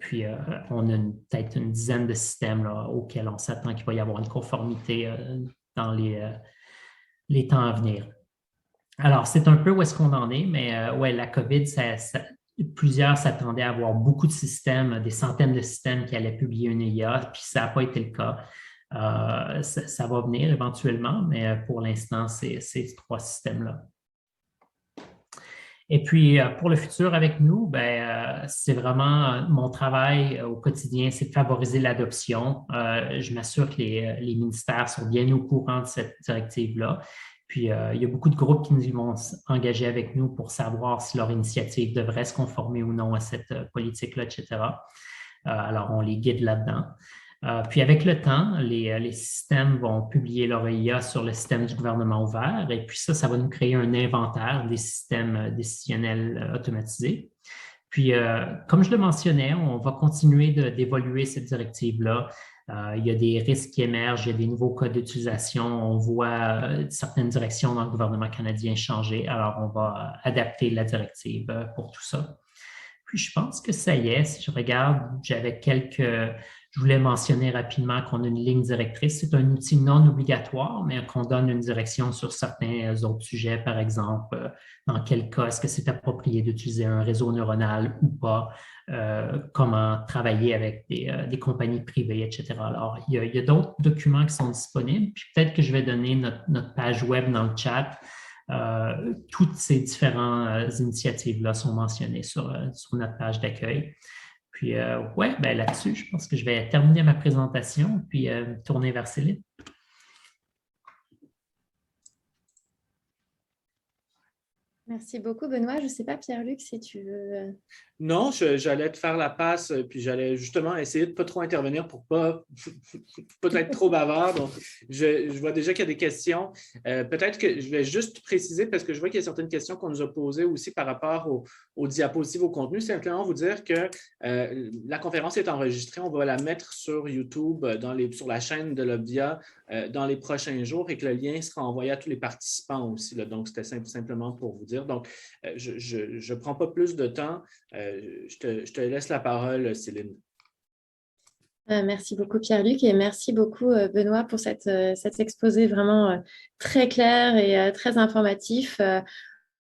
Puis, on a peut-être une dizaine de systèmes là, auxquels on s'attend qu'il va y avoir une conformité dans les temps à venir. Alors, c'est un peu où est-ce qu'on en est, mais ouais, la COVID, plusieurs s'attendaient à avoir beaucoup de systèmes, des centaines de systèmes qui allaient publier une EIA, puis ça n'a pas été le cas. Ça va venir éventuellement, mais pour l'instant, c'est ces 3 systèmes-là. Et puis, pour le futur avec nous, c'est vraiment mon travail au quotidien, c'est de favoriser l'adoption. Je m'assure que les ministères sont bien au courant de cette directive-là. Puis, il y a beaucoup de groupes qui vont s'engager avec nous pour savoir si leur initiative devrait se conformer ou non à cette politique-là, etc. Alors, on les guide là-dedans. Puis avec le temps, les systèmes vont publier leur EIA sur le système du gouvernement ouvert, et puis ça va nous créer un inventaire des systèmes décisionnels automatisés. Puis, comme je le mentionnais, on va continuer d'évoluer cette directive-là. Il y a des risques qui émergent, il y a des nouveaux codes d'utilisation, on voit certaines directions dans le gouvernement canadien changer, alors on va adapter la directive pour tout ça. Puis je pense que ça y est, si je regarde, je voulais mentionner rapidement qu'on a une ligne directrice. C'est un outil non obligatoire, mais qu'on donne une direction sur certains autres sujets, par exemple, dans quel cas est-ce que c'est approprié d'utiliser un réseau neuronal ou pas, comment travailler avec des compagnies privées, etc. Alors, il y a d'autres documents qui sont disponibles, puis peut-être que je vais donner notre page web dans le chat. Toutes ces différentes initiatives-là sont mentionnées sur notre page d'accueil. Puis, ouais, ben là-dessus, je pense que je vais terminer ma présentation puis me tourner vers Céline. Merci beaucoup, Benoît. Je ne sais pas, Pierre-Luc, si tu veux… Non, j'allais te faire la passe, puis j'allais justement essayer de ne pas trop intervenir pour pas être trop bavard. Donc, je vois déjà qu'il y a des questions. Peut-être que je vais juste préciser, parce que je vois qu'il y a certaines questions qu'on nous a posées aussi par rapport aux diapositives, au contenu. Simplement vous dire que la conférence est enregistrée. On va la mettre sur YouTube, sur la chaîne de l'Obvia dans les prochains jours et que le lien sera envoyé à tous les participants aussi. Là. Donc, c'était simplement pour vous dire. Donc, je ne prends pas plus de temps. Je te laisse la parole, Céline. Merci beaucoup, Pierre-Luc, et merci beaucoup, Benoît, pour cet exposé vraiment très clair et très informatif.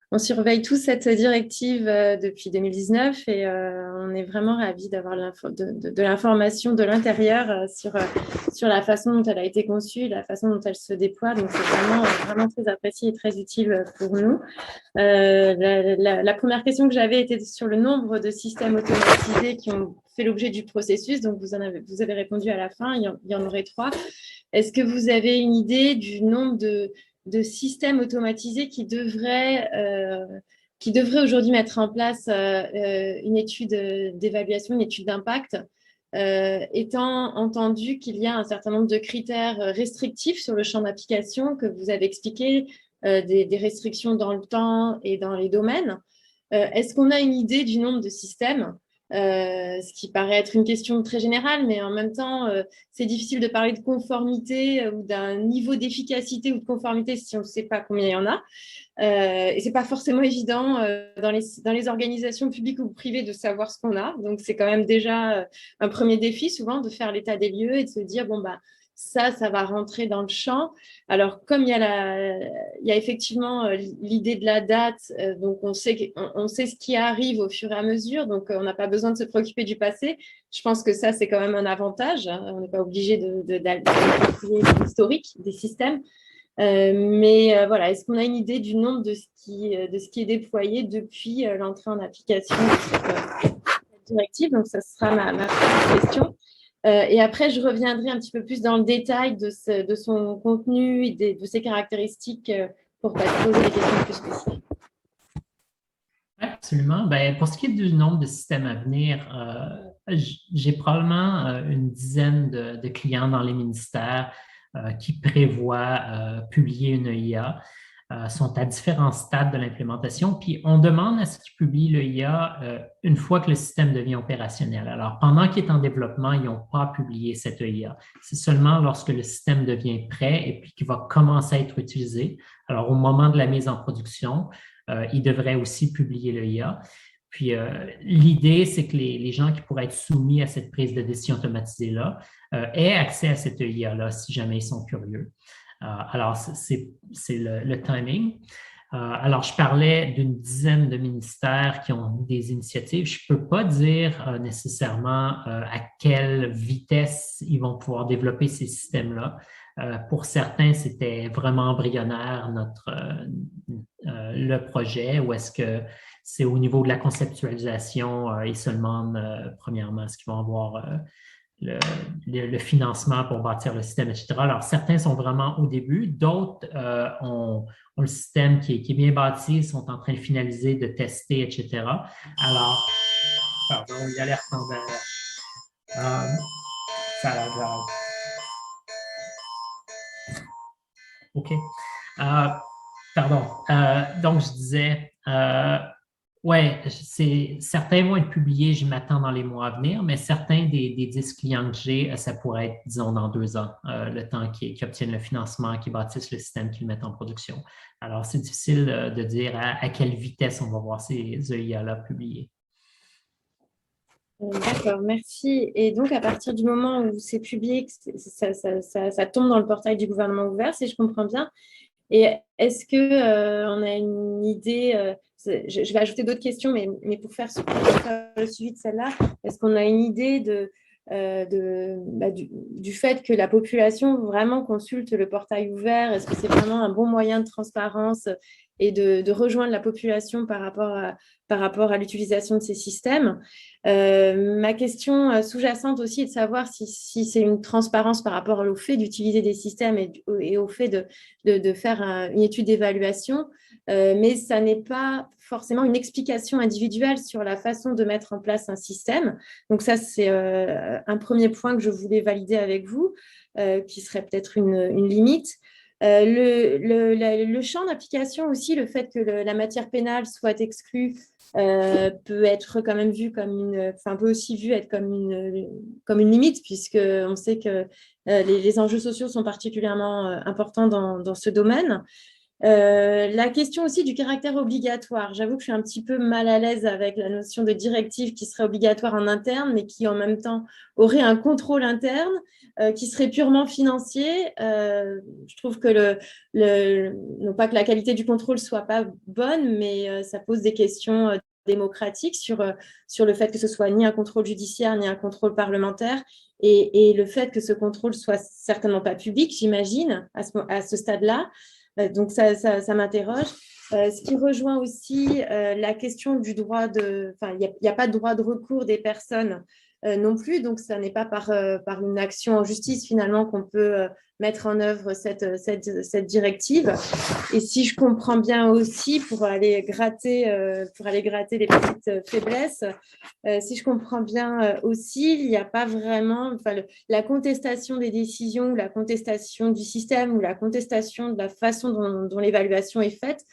On surveille tous cette directive depuis 2019 et on est vraiment ravis d'avoir de l'information de l'intérieur sur la façon dont elle a été conçue, la façon dont elle se déploie. Donc, c'est vraiment très apprécié et très utile pour nous. La première question que j'avais était sur le nombre de systèmes automatisés qui ont fait l'objet du processus. Donc, vous avez répondu à la fin, il y en aurait 3. Est-ce que vous avez une idée du nombre de systèmes automatisés qui devraient aujourd'hui mettre en place une étude d'évaluation, une étude d'impact, étant entendu qu'il y a un certain nombre de critères restrictifs sur le champ d'application que vous avez expliqué, des restrictions dans le temps et dans les domaines. Est-ce qu'on a une idée du nombre de systèmes ce qui paraît être une question très générale, mais en même temps, c'est difficile de parler de conformité ou d'un niveau d'efficacité ou de conformité si on ne sait pas combien il y en a. Et ce n'est pas forcément évident dans les organisations publiques ou privées de savoir ce qu'on a. Donc, c'est quand même déjà un premier défi, souvent, de faire l'état des lieux et de se dire, bon, bah, ça va rentrer dans le champ. Alors, comme il y a effectivement l'idée de la date, donc on sait ce qui arrive au fur et à mesure, donc on n'a pas besoin de se préoccuper du passé. Je pense que ça, c'est quand même un avantage. Hein. On n'est pas obligé d'aller l'historique des systèmes. Mais voilà, est-ce qu'on a une idée du nombre de ce qui est déployé depuis l'entrée en application de cette directive? Donc, ça sera ma première question. Et après, je reviendrai un petit peu plus dans le détail de son contenu et de ses caractéristiques pour poser des questions plus spécifiques. Absolument. Ben, pour ce qui est du nombre de systèmes à venir, j'ai probablement une dizaine de clients dans les ministères qui prévoient publier une IA. Sont à différents stades de l'implémentation, puis on demande à ce qu'ils publient le IA une fois que le système devient opérationnel. Alors, pendant qu'il est en développement, ils n'ont pas publié cette IA. C'est seulement lorsque le système devient prêt et puis qu'il va commencer à être utilisé. Alors, au moment de la mise en production, ils devraient aussi publier le IA. Puis, l'idée, c'est que les gens qui pourraient être soumis à cette prise de décision automatisée-là aient accès à cette IA-là si jamais ils sont curieux. Alors, c'est le timing. Alors, je parlais d'une dizaine de ministères qui ont des initiatives. Je ne peux pas dire nécessairement à quelle vitesse ils vont pouvoir développer ces systèmes-là. Pour certains, c'était vraiment embryonnaire, le projet, ou est-ce que c'est au niveau de la conceptualisation, ils se demandent, premièrement, est-ce qu'ils vont avoir le financement pour bâtir le système, etc. Alors, certains sont vraiment au début, d'autres ont le système qui est bien bâti, sont en train de finaliser, de tester, etc. Alors, pardon, il y a l'air standard. Ça a l'air grave. OK. Pardon. Donc, je disais, oui, certains vont être publiés, je m'attends dans les mois à venir, mais certains des 10 clients que j'ai, ça pourrait être, disons, dans 2 ans, le temps qu'ils obtiennent le financement, qu'ils bâtissent le système, qu'ils le mettent en production. Alors, c'est difficile de dire à quelle vitesse on va voir ces EIA-là publiés. D'accord, merci. Et donc, à partir du moment où c'est public, ça tombe dans le portail du gouvernement ouvert, si je comprends bien. Et est-ce que on a une idée, je vais ajouter d'autres questions, mais pour faire le suivi de celle-là, est-ce qu'on a une idée du fait que la population vraiment consulte le portail ouvert? Est-ce que c'est vraiment un bon moyen de transparence et de rejoindre la population par rapport à l'utilisation de ces systèmes? Ma question sous-jacente aussi est de savoir si c'est une transparence par rapport au fait d'utiliser des systèmes et au fait de faire une étude d'évaluation, mais ça n'est pas forcément une explication individuelle sur la façon de mettre en place un système. Donc ça, c'est un premier point que je voulais valider avec vous, qui serait peut-être une limite. Le champ d'application aussi, le fait que la matière pénale soit exclue peut être quand même vu peut aussi vu être comme une limite, puisqu'on sait que les enjeux sociaux sont particulièrement importants dans ce domaine. La question aussi du caractère obligatoire. J'avoue que je suis un petit peu mal à l'aise avec la notion de directive qui serait obligatoire en interne, mais qui en même temps aurait un contrôle interne qui serait purement financier. Je trouve que non pas que la qualité du contrôle soit pas bonne, mais ça pose des questions démocratiques sur le fait que ce soit ni un contrôle judiciaire ni un contrôle parlementaire et le fait que ce contrôle soit certainement pas public, j'imagine, à ce stade-là. Donc, ça m'interroge. Ce qui rejoint aussi la question du droit de... Enfin, il n'y a pas de droit de recours des personnes non plus. Donc, ça n'est pas par une action en justice, finalement, qu'on peut mettre en œuvre cette directive. Et si je comprends bien aussi, pour aller gratter les petites faiblesses, si je comprends bien aussi, il n'y a pas vraiment... Enfin, la contestation des décisions, ou la contestation du système, ou la contestation de la façon dont l'évaluation est faite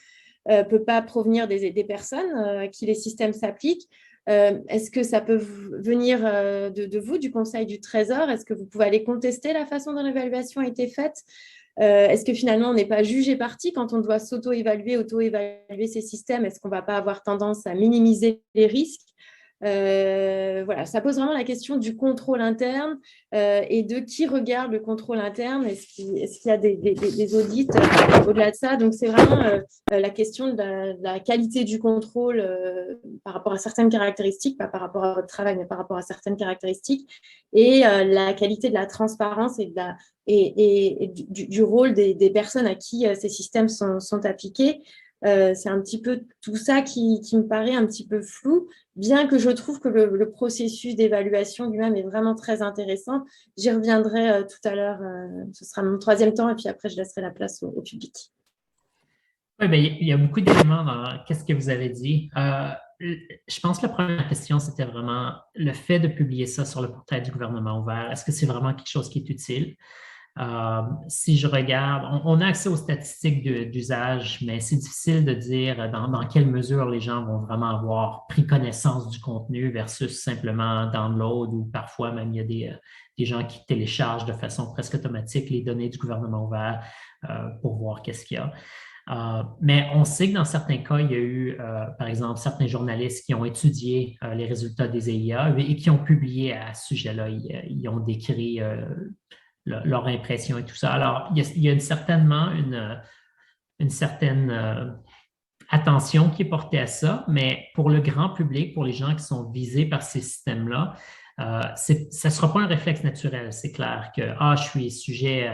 ne peut pas provenir des personnes à qui les systèmes s'appliquent. Est-ce que ça peut venir de vous, du Conseil du Trésor? Est-ce que vous pouvez aller contester la façon dont l'évaluation a été faite? Est-ce que finalement, on n'est pas jugé parti quand on doit s'auto-évaluer, auto-évaluer ces systèmes? Est-ce qu'on ne va pas avoir tendance à minimiser les risques? Voilà, ça pose vraiment la question du contrôle interne et de qui regarde le contrôle interne. Est-ce qu'il y a des audits au-delà de ça? Donc, c'est vraiment la question de la qualité du contrôle par rapport à certaines caractéristiques, pas par rapport à votre travail, mais par rapport à certaines caractéristiques, et la qualité de la transparence et du rôle des personnes à qui ces systèmes sont appliqués. C'est un petit peu tout ça qui me paraît un petit peu flou, bien que je trouve que le processus d'évaluation lui-même est vraiment très intéressant. J'y reviendrai tout à l'heure, ce sera mon troisième temps, et puis après je laisserai la place au public. Oui, bien, il y a beaucoup d'éléments dans qu'est-ce que vous avez dit. Je pense que la première question, c'était vraiment le fait de publier ça sur le portail du gouvernement ouvert. Est-ce que c'est vraiment quelque chose qui est utile? Si je regarde, on a accès aux statistiques d'usage, mais c'est difficile de dire dans quelle mesure les gens vont vraiment avoir pris connaissance du contenu versus simplement download, ou parfois même il y a des gens qui téléchargent de façon presque automatique les données du gouvernement ouvert pour voir qu'est-ce qu'il y a. Mais on sait que dans certains cas, il y a eu, par exemple, certains journalistes qui ont étudié les résultats des EIA et qui ont publié à ce sujet-là. Ils ont décrit leur impression et tout ça. Alors, il y a certainement une certaine attention qui est portée à ça, mais pour le grand public, pour les gens qui sont visés par ces systèmes-là, ça ne sera pas un réflexe naturel. C'est clair que je suis sujet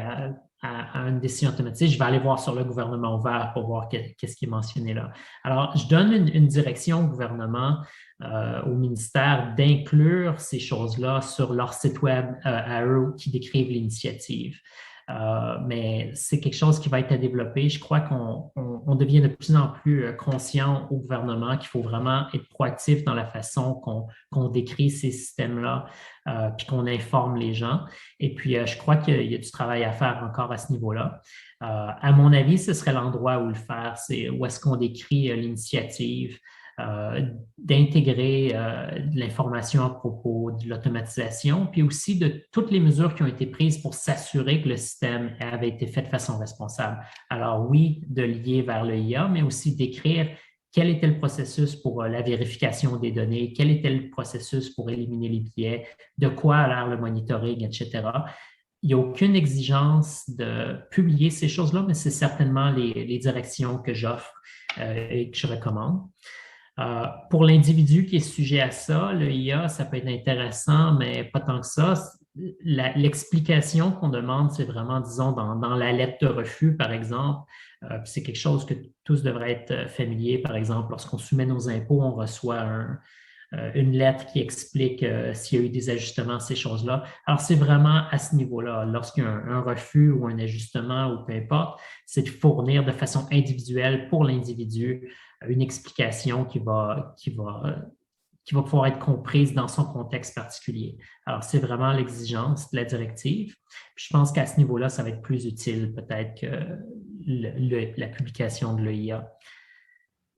à une décision automatique, je vais aller voir sur le gouvernement ouvert pour voir qu'est-ce qui est mentionné là. Alors, je donne une direction au gouvernement, au ministère, d'inclure ces choses-là sur leur site web à eux qui décrivent l'initiative. Mais c'est quelque chose qui va être à développer. Je crois qu'on devient de plus en plus conscient au gouvernement qu'il faut vraiment être proactif dans la façon qu'on décrit ces systèmes-là, puis qu'on informe les gens. Et puis, je crois qu'il y a du travail à faire encore à ce niveau-là. À mon avis, ce serait l'endroit où le faire, c'est où est-ce qu'on décrit l'initiative, d'intégrer de l'information à propos de l'automatisation, puis aussi de toutes les mesures qui ont été prises pour s'assurer que le système avait été fait de façon responsable. Alors oui, de lier vers le IA, mais aussi d'écrire quel était le processus pour la vérification des données, quel était le processus pour éliminer les biais, de quoi a l'air le monitoring, etc. Il n'y a aucune exigence de publier ces choses-là, mais c'est certainement les directions que j'offre et que je recommande. Pour l'individu qui est sujet à ça, le IA, ça peut être intéressant, mais pas tant que ça. L'explication qu'on demande, c'est vraiment, disons, dans la lettre de refus, par exemple. C'est quelque chose que tous devraient être familiers. Par exemple, lorsqu'on soumet nos impôts, on reçoit une lettre qui explique s'il y a eu des ajustements, ces choses-là. Alors, c'est vraiment à ce niveau-là. Lorsqu'il y a un refus ou un ajustement ou peu importe, c'est de fournir de façon individuelle pour l'individu une explication qui va pouvoir être comprise dans son contexte particulier. Alors, c'est vraiment l'exigence de la directive. Puis je pense qu'à ce niveau-là, ça va être plus utile peut-être que la publication de l'EIA.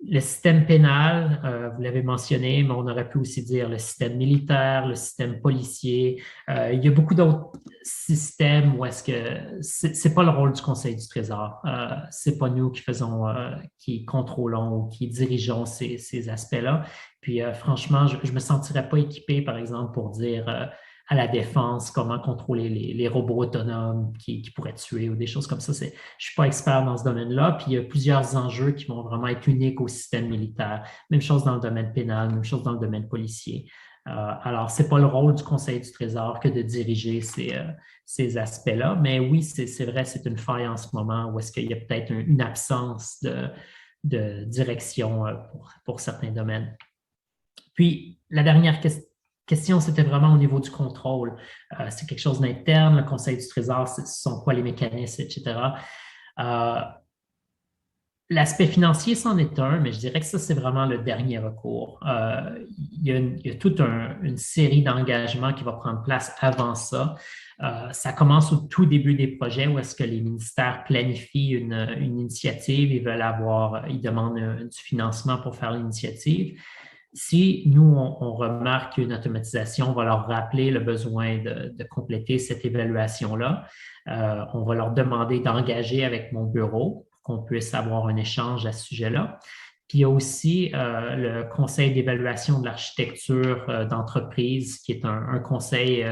Le système pénal, vous l'avez mentionné, mais on aurait pu aussi dire le système militaire, le système policier. Il y a beaucoup d'autres systèmes où est-ce que c'est pas le rôle du Conseil du Trésor. C'est pas nous qui contrôlons ou qui dirigeons ces aspects-là. Puis franchement, je me sentirais pas équipé, par exemple, pour dire à la défense comment contrôler les robots autonomes qui pourraient tuer ou des choses comme ça. Je ne suis pas expert dans ce domaine-là. Puis il y a plusieurs enjeux qui vont vraiment être uniques au système militaire. Même chose dans le domaine pénal, même chose dans le domaine policier. Alors, ce n'est pas le rôle du Conseil du Trésor que de diriger ces aspects-là. Mais oui, c'est vrai, c'est une faille en ce moment où est-ce qu'il y a peut-être une absence de direction pour certains domaines. Puis, la dernière question, c'était vraiment au niveau du contrôle. C'est quelque chose d'interne, le Conseil du Trésor, ce sont quoi les mécanismes, etc. L'aspect financier, c'en est un, mais je dirais que ça, c'est vraiment le dernier recours. Il y a toute une série d'engagements qui va prendre place avant ça. Ça commence au tout début des projets où est-ce que les ministères planifient une initiative, ils demandent du financement pour faire l'initiative. Si nous, on remarque une automatisation, on va leur rappeler le besoin de compléter cette évaluation-là. On va leur demander d'engager avec mon bureau pour qu'on puisse avoir un échange à ce sujet-là. Puis il y a aussi le conseil d'évaluation de l'architecture d'entreprise, qui est un conseil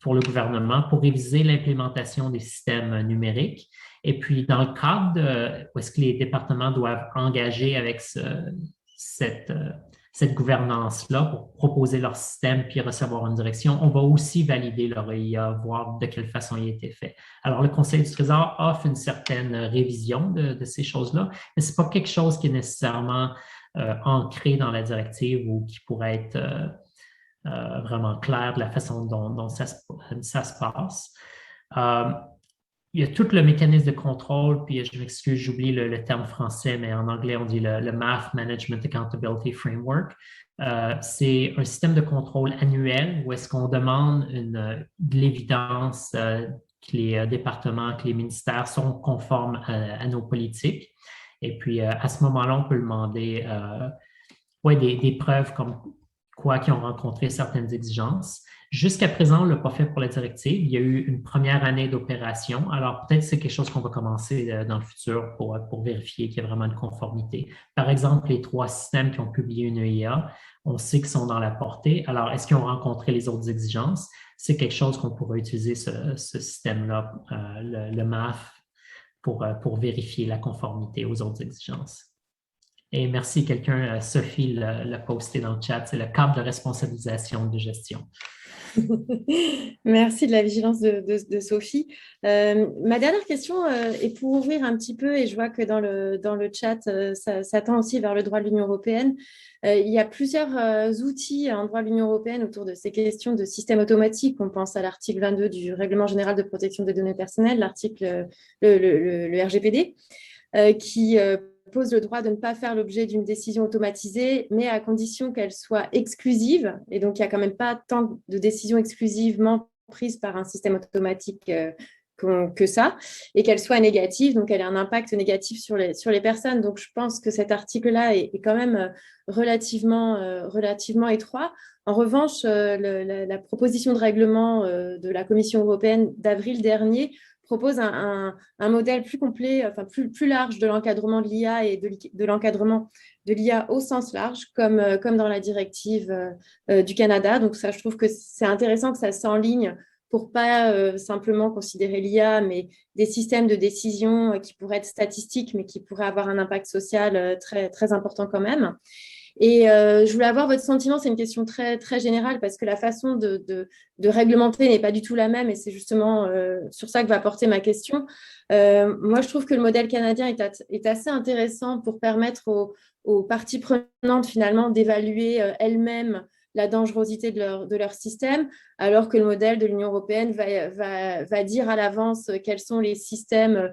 pour le gouvernement pour réviser l'implémentation des systèmes numériques. Et puis, dans le cadre où est-ce que les départements doivent engager avec cette gouvernance-là pour proposer leur système puis recevoir une direction, on va aussi valider leur EIA, voir de quelle façon il a été fait. Alors, le Conseil du Trésor offre une certaine révision de ces choses-là, mais ce n'est pas quelque chose qui est nécessairement ancré dans la directive ou qui pourrait être vraiment clair de la façon dont ça se passe. Il y a tout le mécanisme de contrôle, puis je m'excuse, j'oublie le terme français, mais en anglais, on dit le MAF, Management Accountability Framework. C'est un système de contrôle annuel où est-ce qu'on demande de l'évidence que les départements, que les ministères sont conformes à nos politiques. Et puis, à ce moment-là, on peut demander des preuves comme quoi qui ont rencontré certaines exigences. Jusqu'à présent, on ne l'a pas fait pour la directive. Il y a eu une première année d'opération. Alors, peut-être que c'est quelque chose qu'on va commencer dans le futur pour vérifier qu'il y a vraiment une conformité. Par exemple, les 3 systèmes qui ont publié une EIA, on sait qu'ils sont dans la portée. Alors, est-ce qu'ils ont rencontré les autres exigences? C'est quelque chose qu'on pourrait utiliser, ce système-là, le MAF, pour vérifier la conformité aux autres exigences. Et merci, Sophie l'a posté dans le chat, c'est le cadre de responsabilisation de gestion. Merci de la vigilance de Sophie. Ma dernière question est pour ouvrir un petit peu, et je vois que dans le chat, ça tend aussi vers le droit de l'Union européenne. Il y a plusieurs outils en droit de l'Union européenne autour de ces questions de système automatique. On pense à l'article 22 du Règlement général de protection des données personnelles, le RGPD, qui pose le droit de ne pas faire l'objet d'une décision automatisée, mais à condition qu'elle soit exclusive. Et donc, il n'y a quand même pas tant de décisions exclusivement prises par un système automatique que ça, et qu'elle soit négative, donc elle a un impact négatif sur les personnes. Donc, je pense que cet article-là est quand même relativement étroit. En revanche, la proposition de règlement de la Commission européenne d'avril dernier propose un modèle plus complet, enfin plus large de l'encadrement de l'IA et de l'encadrement de l'IA au sens large, comme dans la directive du Canada. Donc ça, je trouve que c'est intéressant que ça s'enligne pour pas simplement considérer l'IA, mais des systèmes de décision qui pourraient être statistiques, mais qui pourraient avoir un impact social très, très important quand même. Et je voulais avoir votre sentiment, c'est une question très, très générale, parce que la façon de réglementer n'est pas du tout la même, et c'est justement sur ça que va porter ma question. Moi, je trouve que le modèle canadien est assez intéressant pour permettre aux parties prenantes, finalement, d'évaluer elles-mêmes la dangerosité de leur système, alors que le modèle de l'Union européenne va dire à l'avance quels sont les systèmes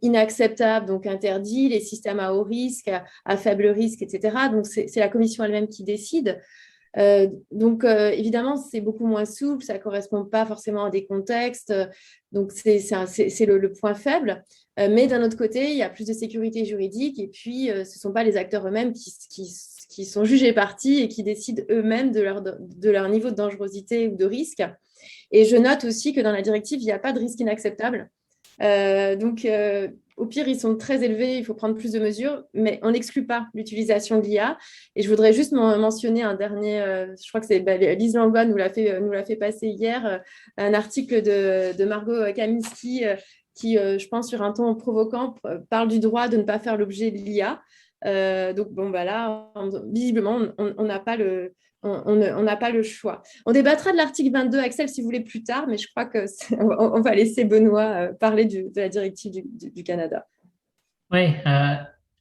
inacceptables, donc interdits, les systèmes à haut risque, à faible risque, etc. Donc, c'est la Commission elle-même qui décide. Donc, évidemment, c'est beaucoup moins souple, ça ne correspond pas forcément à des contextes, donc c'est le point faible. Mais d'un autre côté, il y a plus de sécurité juridique et puis ce ne sont pas les acteurs eux-mêmes qui sont jugés partis et qui décident eux-mêmes de leur niveau de dangerosité ou de risque. Et je note aussi que dans la directive, il n'y a pas de risque inacceptable. Donc, au pire, ils sont très élevés, il faut prendre plus de mesures, mais on n'exclut pas l'utilisation de l'IA. Et je voudrais juste mentionner un dernier, je crois que c'est Lise Langlois nous l'a fait passer hier, un article de Margot Kaminski qui, je pense, sur un ton provoquant, parle du droit de ne pas faire l'objet de l'IA. Donc, bon, bah là, visiblement, on n'a pas on n'a pas le choix. On débattra de l'article 22, Axel, si vous voulez, plus tard, mais je crois qu'on va laisser Benoît parler de la directive du Canada. Oui,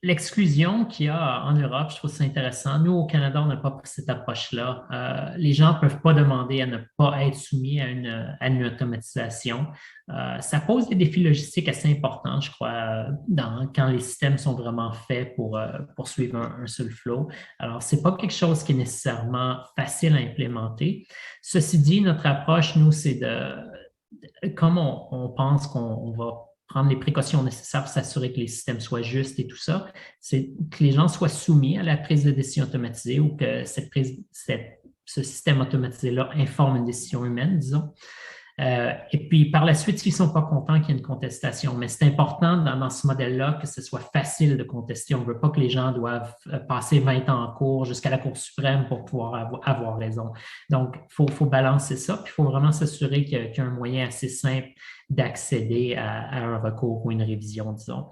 l'exclusion qu'il y a en Europe, je trouve ça intéressant. Nous, au Canada, on n'a pas pris cette approche-là. Les gens ne peuvent pas demander à ne pas être soumis à une automatisation. Ça pose des défis logistiques assez importants, je crois, quand les systèmes sont vraiment faits pour suivre un seul flow. Alors, ce n'est pas quelque chose qui est nécessairement facile à implémenter. Ceci dit, notre approche, nous, c'est comme on pense qu'on va prendre les précautions nécessaires pour s'assurer que les systèmes soient justes et tout ça, c'est que les gens soient soumis à la prise de décision automatisée ou que ce système automatisé-là informe une décision humaine, disons. Et puis, par la suite, s'ils ne sont pas contents qu'il y ait une contestation. Mais c'est important dans ce modèle-là que ce soit facile de contester. On ne veut pas que les gens doivent passer 20 ans en cours jusqu'à la Cour suprême pour pouvoir avoir raison. Donc, il faut balancer ça. Puis, il faut vraiment s'assurer qu'il y a un moyen assez simple d'accéder à un recours ou une révision, disons.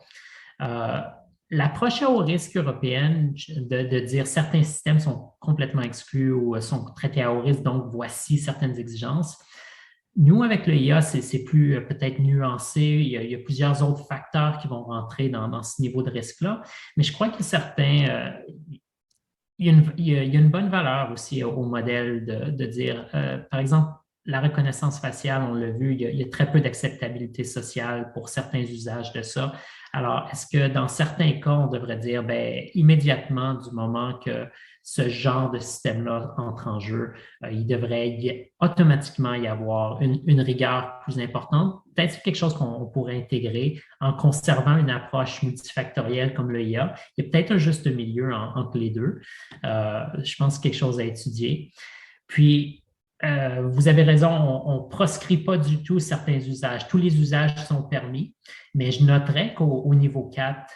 L'approche à haut risque européenne de dire certains systèmes sont complètement exclus ou sont traités à haut risque, donc voici certaines exigences. Nous, avec le IA, c'est plus peut-être nuancé. Il y a plusieurs autres facteurs qui vont rentrer dans ce niveau de risque-là. Mais je crois qu'il y a une bonne valeur aussi au modèle de dire, par exemple, la reconnaissance faciale, on l'a vu, il y a très peu d'acceptabilité sociale pour certains usages de ça. Alors, est-ce que dans certains cas, on devrait dire, immédiatement, du moment que ce genre de système-là entre en jeu, il devrait automatiquement y avoir une rigueur plus importante? Peut-être quelque chose qu'on pourrait intégrer en conservant une approche multifactorielle comme le IA. Il y a peut-être un juste milieu entre les deux. Je pense que c'est quelque chose à étudier. Puis, vous avez raison, on ne proscrit pas du tout certains usages. Tous les usages sont permis, mais je noterais qu'au niveau 4,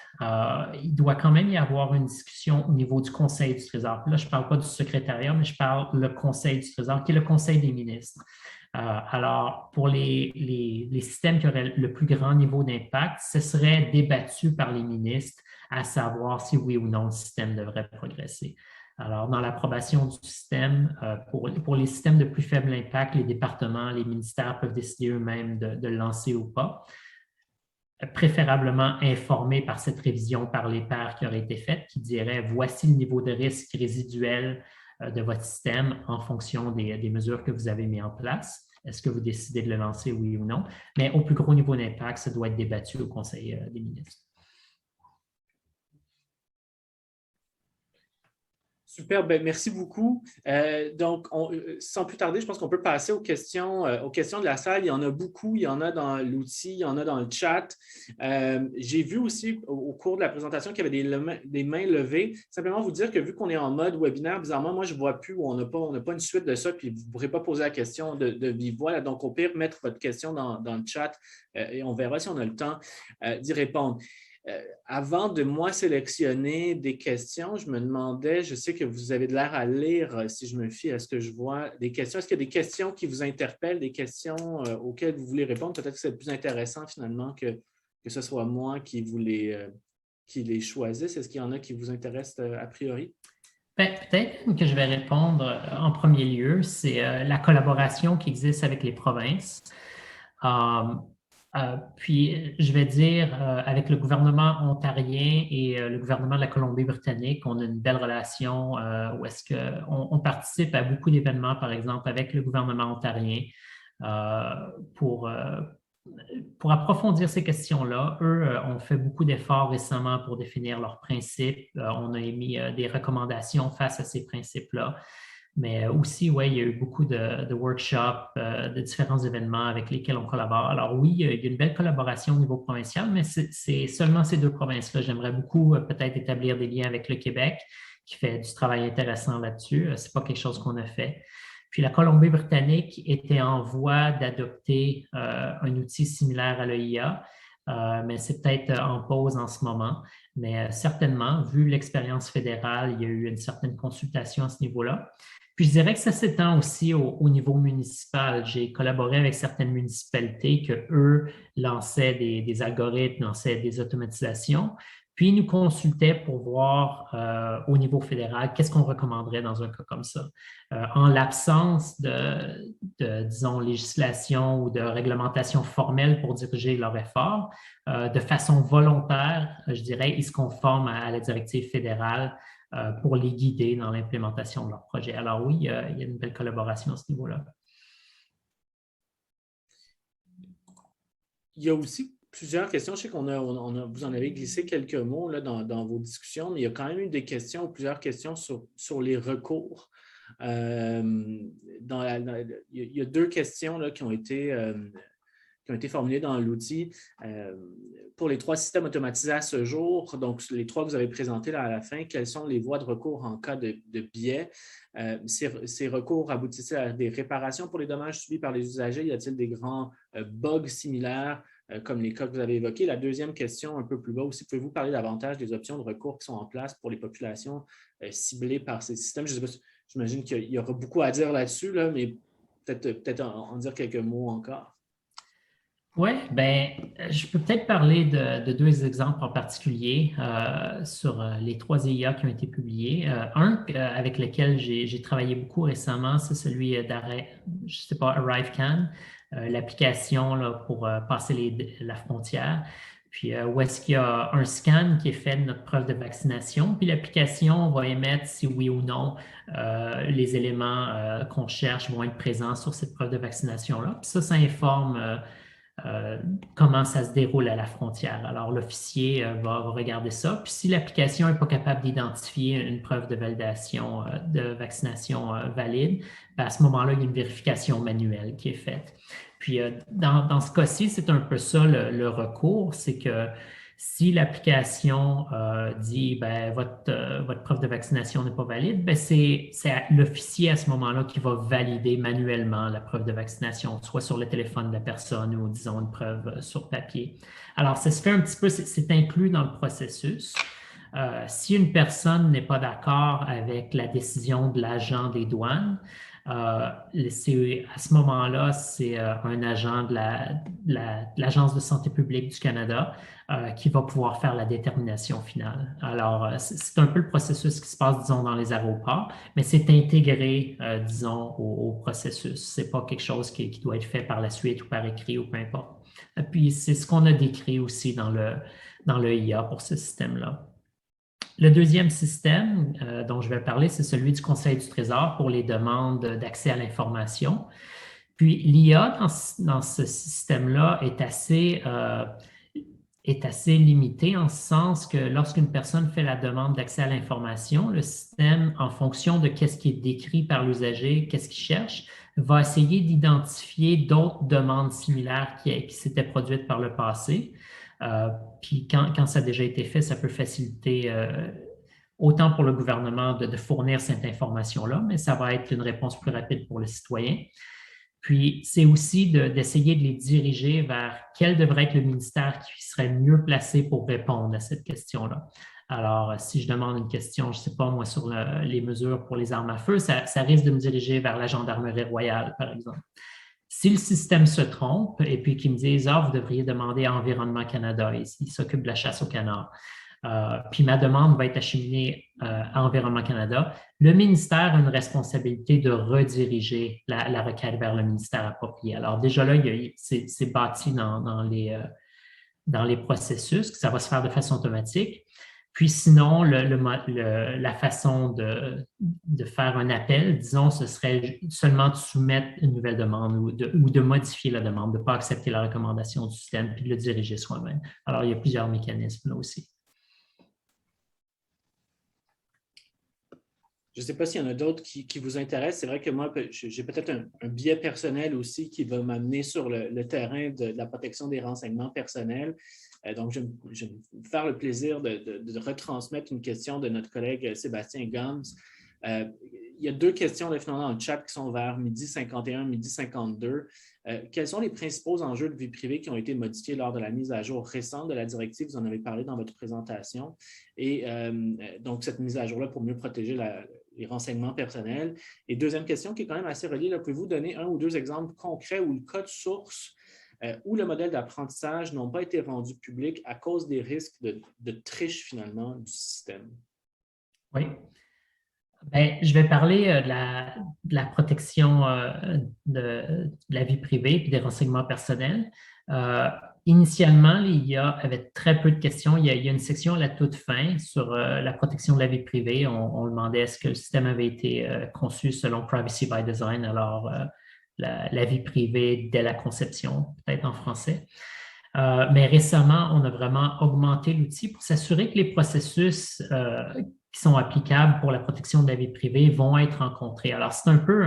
il doit quand même y avoir une discussion au niveau du Conseil du Trésor. Là, je ne parle pas du secrétariat, mais je parle du Conseil du Trésor, qui est le Conseil des ministres. Alors, pour les systèmes qui auraient le plus grand niveau d'impact, ce serait débattu par les ministres à savoir si oui ou non le système devrait progresser. Alors, dans l'approbation du système, pour les systèmes de plus faible impact, les départements, les ministères peuvent décider eux-mêmes de le lancer ou pas, préférablement informés par cette révision par les pairs qui aurait été faite, qui dirait voici le niveau de risque résiduel de votre système en fonction des mesures que vous avez mises en place. Est-ce que vous décidez de le lancer, oui ou non? Mais au plus gros niveau d'impact, ça doit être débattu au Conseil des ministres. Super, ben, merci beaucoup. Donc, sans plus tarder, je pense qu'on peut passer aux questions de la salle. Il y en a beaucoup, il y en a dans l'outil, il y en a dans le chat. J'ai vu aussi au cours de la présentation qu'il y avait des mains levées. Simplement vous dire que vu qu'on est en mode webinaire, bizarrement, moi, je ne vois plus où on n'a pas une suite de ça, puis vous ne pourrez pas poser la question de vive voix. Là. Donc, au pire, mettre votre question dans le chat et on verra si on a le temps d'y répondre. Avant de moi sélectionner des questions, je me demandais, je sais que vous avez de l'air à lire, si je me fie à ce que je vois, des questions. Est-ce qu'il y a des questions qui vous interpellent, des questions auxquelles vous voulez répondre? Peut-être que c'est plus intéressant finalement que ce soit moi qui les choisisse. Est-ce qu'il y en a qui vous intéressent a priori? Peut-être que je vais répondre en premier lieu, c'est la collaboration qui existe avec les provinces. Puis, je vais dire, avec le gouvernement ontarien et le gouvernement de la Colombie-Britannique, on a une belle relation où est-ce qu'on participe à beaucoup d'événements, par exemple, avec le gouvernement ontarien pour approfondir ces questions-là. Eux ont fait beaucoup d'efforts récemment pour définir leurs principes. On a émis des recommandations face à ces principes-là. Mais aussi, oui, il y a eu beaucoup de workshops, de différents événements avec lesquels on collabore. Alors oui, il y a une belle collaboration au niveau provincial, mais c'est seulement ces deux provinces-là. J'aimerais beaucoup peut-être établir des liens avec le Québec, qui fait du travail intéressant là-dessus. Ce n'est pas quelque chose qu'on a fait. Puis la Colombie-Britannique était en voie d'adopter un outil similaire à l'EIA, mais c'est peut-être en pause en ce moment. Mais certainement, vu l'expérience fédérale, il y a eu une certaine consultation à ce niveau-là. Puis je dirais que ça s'étend aussi au niveau municipal. J'ai collaboré avec certaines municipalités que eux lançaient des algorithmes, lançaient des automatisations, puis ils nous consultaient pour voir au niveau fédéral qu'est-ce qu'on recommanderait dans un cas comme ça. En l'absence disons, législation ou de réglementation formelle pour diriger leur effort, de façon volontaire, je dirais, ils se conforment à la directive fédérale pour les guider dans l'implémentation de leur projet. Alors oui, il y a une belle collaboration à ce niveau-là. Il y a aussi plusieurs questions. Je sais vous en avez glissé quelques mots là, dans vos discussions, mais il y a quand même eu des questions, plusieurs questions sur les recours. Il y a deux questions là, qui ont été formulées dans l'outil. Pour les 3 systèmes automatisés à ce jour, donc les 3 que vous avez présentés là à la fin, quelles sont les voies de recours en cas de biais? Ces recours aboutissaient à des réparations pour les dommages subis par les usagers? Y a-t-il des grands bugs similaires comme les cas que vous avez évoqués? La deuxième question, un peu plus bas aussi, pouvez-vous parler davantage des options de recours qui sont en place pour les populations ciblées par ces systèmes? Je sais pas, j'imagine qu'il y aura beaucoup à dire là-dessus, là, mais peut-être en dire quelques mots encore. Oui, bien, je peux peut-être parler de 2 exemples en particulier sur les 3 IA qui ont été publiés. Un avec lequel j'ai travaillé beaucoup récemment, c'est celui je sais pas, ArriveCan, l'application pour passer la frontière. Puis où est-ce qu'il y a un scan qui est fait de notre preuve de vaccination, puis l'application va émettre si oui ou non les éléments qu'on cherche vont être présents sur cette preuve de vaccination-là. Puis ça informe comment ça se déroule à la frontière. Alors, l'officier va regarder ça. Puis, si l'application n'est pas capable d'identifier une preuve de validation de vaccination valide, bien, à ce moment-là, il y a une vérification manuelle qui est faite. Puis, dans ce cas-ci, c'est un peu ça le recours, c'est que si l'application dit ben, votre preuve de vaccination n'est pas valide, ben, c'est l'officier à ce moment-là qui va valider manuellement la preuve de vaccination, soit sur le téléphone de la personne ou, disons, une preuve sur papier. Alors, ça se fait un petit peu, c'est inclus dans le processus. Si une personne n'est pas d'accord avec la décision de l'agent des douanes, à ce moment-là, c'est un agent de l'Agence de santé publique du Canada qui va pouvoir faire la détermination finale. Alors, c'est un peu le processus qui se passe, disons, dans les aéroports, mais c'est intégré, disons, au processus. Ce n'est pas quelque chose qui doit être fait par la suite ou par écrit ou peu importe. Et puis, c'est ce qu'on a décrit aussi dans le IA pour ce système-là. Le deuxième système dont je vais parler, c'est celui du Conseil du Trésor pour les demandes d'accès à l'information. Puis l'IA dans ce système-là est est assez limité en ce sens que lorsqu'une personne fait la demande d'accès à l'information, le système, en fonction de qu'est-ce qui est décrit par l'usager, qu'est-ce qu'il cherche, va essayer d'identifier d'autres demandes similaires qui s'étaient produites par le passé. Puis quand ça a déjà été fait, ça peut faciliter autant pour le gouvernement de fournir cette information-là, mais ça va être une réponse plus rapide pour le citoyen. Puis, c'est aussi d'essayer de les diriger vers quel devrait être le ministère qui serait mieux placé pour répondre à cette question-là. Alors, si je demande une question, je ne sais pas moi, sur les mesures pour les armes à feu, ça risque de me diriger vers la Gendarmerie royale, par exemple. Si le système se trompe et puis qu'ils me disent « Ah, vous devriez demander à Environnement Canada, ils s'occupent de la chasse au canard. » Puis ma demande va être acheminée à Environnement Canada. Le ministère a une responsabilité de rediriger la requête vers le ministère approprié. Alors déjà là, c'est bâti dans les processus, que ça va se faire de façon automatique. Puis sinon, la façon de faire un appel, disons, ce serait seulement de soumettre une nouvelle demande ou de modifier la demande, de ne pas accepter la recommandation du système, puis de le diriger soi-même. Alors, il y a plusieurs mécanismes là aussi. Je ne sais pas s'il y en a d'autres qui vous intéressent. C'est vrai que moi, j'ai peut-être un biais personnel aussi qui va m'amener sur le terrain de la protection des renseignements personnels. Donc, je vais me faire le plaisir de retransmettre une question de notre collègue Sébastien Gomes. Il y a 2 questions finalement dans le chat qui sont vers 12h51, 12h52. Quels sont les principaux enjeux de vie privée qui ont été modifiés lors de la mise à jour récente de la directive? Vous en avez parlé dans votre présentation. Et donc, cette mise à jour-là pour mieux protéger les renseignements personnels. Et deuxième question qui est quand même assez reliée, pouvez-vous donner 1 ou 2 exemples concrets où le code source ou le modèle d'apprentissage n'ont pas été rendus publics à cause des risques de triche finalement du système? Oui. Bien, je vais parler de la protection de la vie privée et des renseignements personnels. Initialement, l'IA avait très peu de questions. Il y a une section à la toute fin sur la protection de la vie privée. On demandait est-ce que le système avait été conçu selon Privacy by Design, alors la vie privée dès la conception, peut-être en français. Mais récemment, on a vraiment augmenté l'outil pour s'assurer que les processus qui sont applicables pour la protection de la vie privée vont être rencontrés. Alors, c'est un peu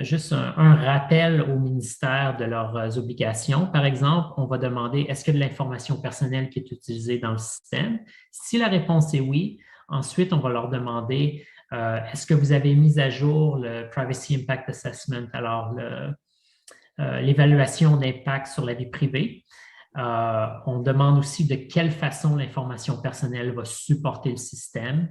juste un rappel au ministère de leurs obligations. Par exemple, on va demander est-ce qu'il y a de l'information personnelle qui est utilisée dans le système? Si la réponse est oui, ensuite, on va leur demander est-ce que vous avez mis à jour le Privacy Impact Assessment, alors l'évaluation d'impact sur la vie privée? On demande aussi de quelle façon l'information personnelle va supporter le système,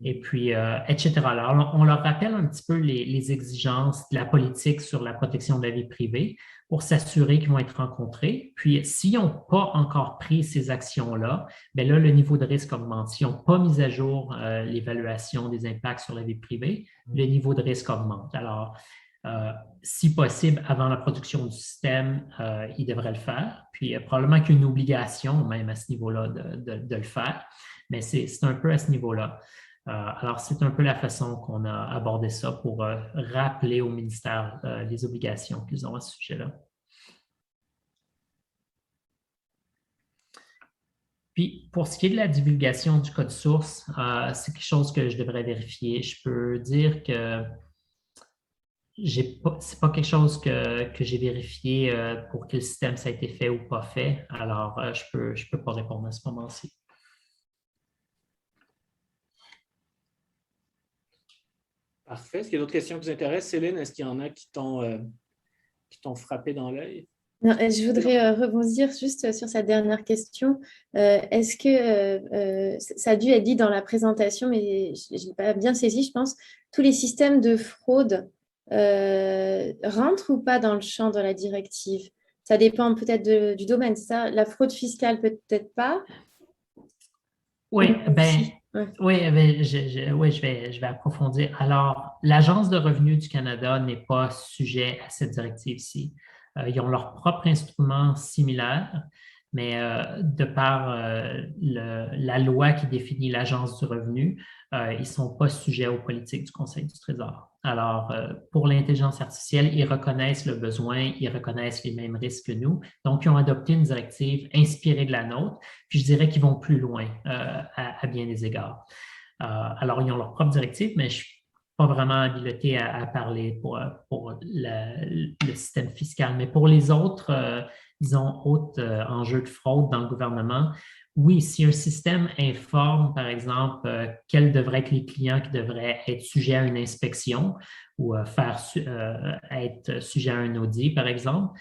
et puis, etc. Alors, on leur rappelle un petit peu les exigences de la politique sur la protection de la vie privée pour s'assurer qu'ils vont être rencontrés. Puis, s'ils n'ont pas encore pris ces actions-là, bien là, le niveau de risque augmente. S'ils n'ont pas mis à jour l'évaluation des impacts sur la vie privée, le niveau de risque augmente. Alors, si possible, avant la production du système, ils devraient le faire. Puis, probablement qu'il y a une obligation, même à ce niveau-là, de le faire. Mais c'est un peu à ce niveau-là. Alors, c'est un peu la façon qu'on a abordé ça pour rappeler au ministère les obligations qu'ils ont à ce sujet-là. Puis, pour ce qui est de la divulgation du code source, c'est quelque chose que je devrais vérifier. Je peux dire que ce n'est pas quelque chose que j'ai vérifié pour quel système ça a été fait ou pas fait. Alors, je peux pas répondre à ce moment-ci. Parfait. Est-ce qu'il y a d'autres questions qui vous intéressent? Céline, est-ce qu'il y en a qui t'ont frappé dans l'œil? Non, je voudrais rebondir juste sur cette dernière question. Est-ce que ça a dû être dit dans la présentation, mais je n'ai pas bien saisi, je pense, tous les systèmes de fraude rentrent ou pas dans le champ de la directive? Ça dépend peut-être du domaine, ça. La fraude fiscale, peut-être pas. Oui, je vais approfondir. Alors, l'Agence de revenus du Canada n'est pas sujet à cette directive-ci. Ils ont leur propre instrument similaire, mais de par la loi qui définit l'Agence du revenu, ils ne sont pas sujets aux politiques du Conseil du Trésor. Alors, pour l'intelligence artificielle, ils reconnaissent le besoin, ils reconnaissent les mêmes risques que nous. Donc, ils ont adopté une directive inspirée de la nôtre, puis je dirais qu'ils vont plus loin à bien des égards. Alors, ils ont leur propre directive, mais je ne suis pas vraiment habilité à parler pour le système fiscal. Mais pour les autres, disons, autres enjeux de fraude dans le gouvernement, oui, si un système informe, par exemple, quels devraient être les clients qui devraient être sujets à une inspection ou être sujets à un audit, par exemple,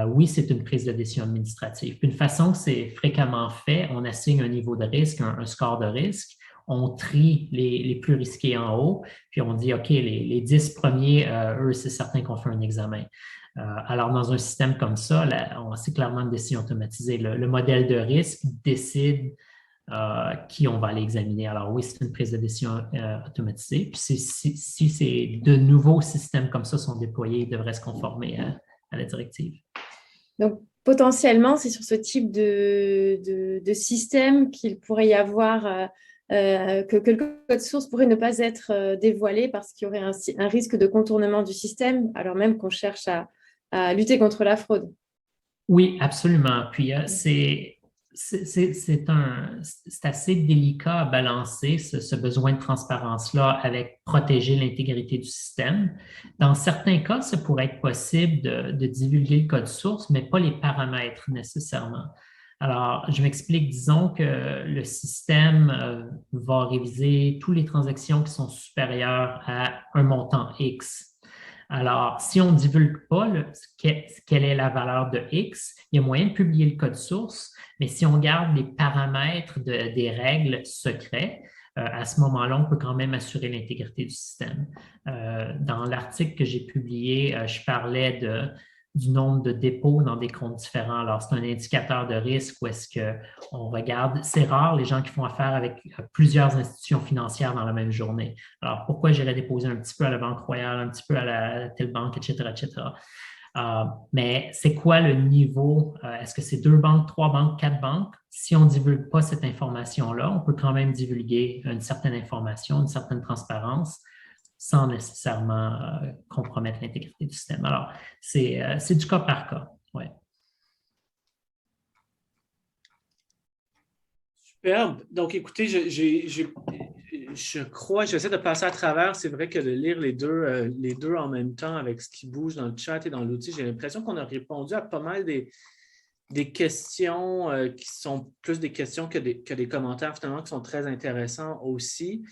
oui, c'est une prise de décision administrative. Puis une façon que c'est fréquemment fait, on assigne un niveau de risque, un score de risque, on trie les plus risqués en haut, puis on dit, OK, les 10 premiers, eux, c'est certain qu'on fait un examen. Alors, dans un système comme ça, c'est clairement une décision automatisée. Le modèle de risque décide qui on va aller examiner. Alors oui, c'est une prise de décision automatisée. Puis si ces de nouveaux systèmes comme ça sont déployés, ils devraient se conformer à la directive. Donc, potentiellement, c'est sur ce type de système qu'il pourrait y avoir, que le code source pourrait ne pas être dévoilé parce qu'il y aurait un risque de contournement du système, alors même qu'on cherche à lutter contre la fraude. Oui, absolument. Puis c'est assez délicat à balancer ce besoin de transparence-là avec protéger l'intégrité du système. Dans certains cas, ça pourrait être possible de divulguer le code source, mais pas les paramètres nécessairement. Alors, je m'explique, disons que le système va réviser toutes les transactions qui sont supérieures à un montant X. Alors, si on ne divulgue pas quelle est la valeur de X, il y a moyen de publier le code source, mais si on garde les paramètres des règles secrets, à ce moment-là, on peut quand même assurer l'intégrité du système. Dans l'article que j'ai publié, je parlais du nombre de dépôts dans des comptes différents. Alors, c'est un indicateur de risque où est-ce qu'on regarde, c'est rare les gens qui font affaire avec plusieurs institutions financières dans la même journée. Alors, pourquoi j'irais déposer un petit peu à la Banque Royale, un petit peu à la telle banque, etc., etc. Mais c'est quoi le niveau? Est-ce que c'est 2 banques, 3 banques, 4 banques? Si on ne divulgue pas cette information-là, on peut quand même divulguer une certaine information, une certaine transparence, sans nécessairement compromettre l'intégrité du système. Alors, c'est du cas par cas. Ouais. Superbe. Donc, écoutez, je crois, j'essaie de passer à travers. C'est vrai que de lire les deux en même temps avec ce qui bouge dans le chat et dans l'outil, j'ai l'impression qu'on a répondu à pas mal des questions qui sont plus des questions que des commentaires finalement qui sont très intéressants aussi.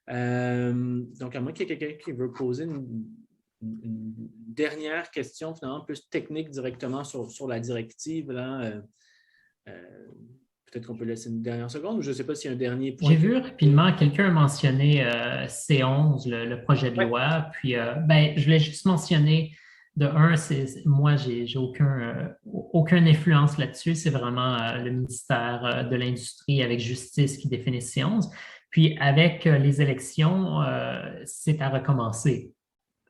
Donc, à moins qu'il y ait quelqu'un qui veut poser une dernière question finalement plus technique directement sur la directive, là, peut-être qu'on peut laisser une dernière seconde ou je ne sais pas s'il y a un dernier point. J'ai vu rapidement, quelqu'un a mentionné C11, le projet de loi, puis je voulais juste mentionner de un, moi, j'ai aucune influence là-dessus. C'est vraiment le ministère de l'Industrie avec Justice qui définit C11. Puis avec les élections, c'est à recommencer.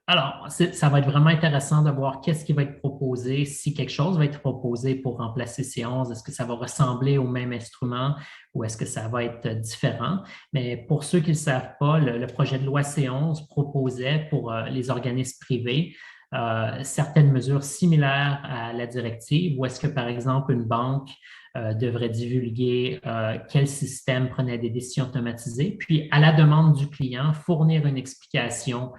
Alors, ça va être vraiment intéressant de voir qu'est-ce qui va être proposé, si quelque chose va être proposé pour remplacer C11, est-ce que ça va ressembler au même instrument ou est-ce que ça va être différent? Mais pour ceux qui ne le savent pas, le projet de loi C11 proposait pour les organismes privés certaines mesures similaires à la directive, où est-ce que, par exemple, une banque devrait divulguer quel système prenait des décisions automatisées, puis à la demande du client, fournir une explication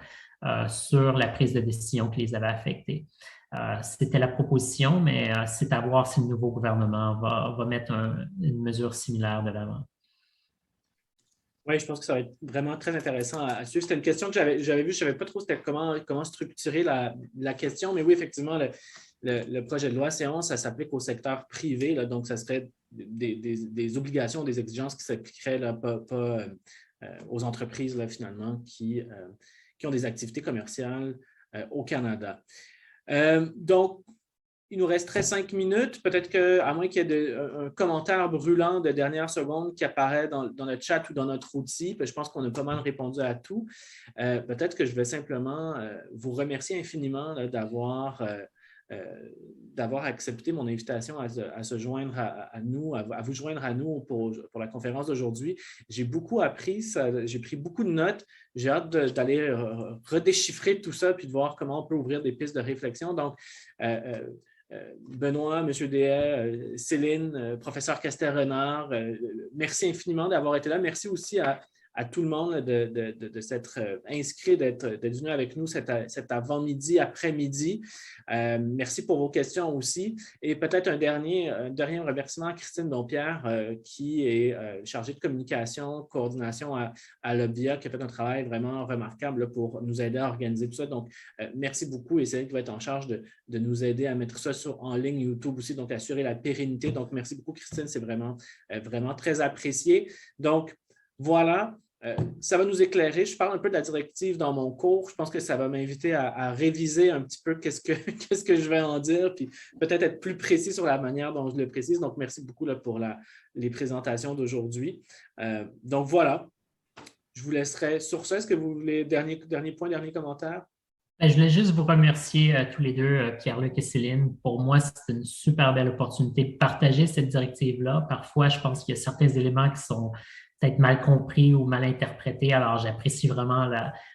sur la prise de décision qui les avait affectés. C'était la proposition, mais c'est à voir si le nouveau gouvernement va mettre une mesure similaire de l'avant. Oui, je pense que ça va être vraiment très intéressant à suivre. C'était une question que j'avais vue, je ne savais pas trop comment structurer la question, mais oui, effectivement, le projet de loi C11, ça s'applique au secteur privé, là, donc ça serait des obligations, des exigences qui s'appliqueraient là, pas aux entreprises là, finalement qui ont des activités commerciales au Canada. Donc, il nous resterait 5 minutes. Peut-être qu'à moins qu'il y ait un commentaire brûlant de dernière seconde qui apparaît dans notre chat ou dans notre outil, je pense qu'on a pas mal répondu à tout. Peut-être que je vais simplement vous remercier infiniment d'avoir d'avoir accepté mon invitation à se joindre à nous, à vous joindre à nous pour la conférence d'aujourd'hui. J'ai beaucoup appris, j'ai pris beaucoup de notes. J'ai hâte d'aller redéchiffrer tout ça puis de voir comment on peut ouvrir des pistes de réflexion. Donc, Benoît, M. Deshaies, Céline, professeur Castel-Renard, merci infiniment d'avoir été là. Merci aussi à tout le monde de s'être inscrit, d'être venu avec nous cet avant-midi, après-midi. Merci pour vos questions aussi. Et peut-être un dernier remerciement à Christine Dompierre, qui est chargée de communication, coordination à l'OBIA, qui a fait un travail vraiment remarquable pour nous aider à organiser tout ça. Donc, merci beaucoup. Et c'est elle qui va être en charge de nous aider à mettre ça en ligne YouTube aussi, donc assurer la pérennité. Donc, merci beaucoup, Christine. C'est vraiment très apprécié. Donc, voilà. Ça va nous éclairer. Je parle un peu de la directive dans mon cours. Je pense que ça va m'inviter à réviser un petit peu qu'est-ce que je vais en dire, puis peut-être être plus précis sur la manière dont je le précise. Donc, merci beaucoup là, pour les présentations d'aujourd'hui. Donc, voilà. Je vous laisserai sur ça. Est-ce que vous voulez dernier point, dernier commentaire? Je voulais juste vous remercier tous les deux, Pierre-Luc et Céline. Pour moi, c'est une super belle opportunité de partager cette directive-là. Parfois, je pense qu'il y a certains éléments qui sont peut-être mal compris ou mal interprétés. Alors, j'apprécie vraiment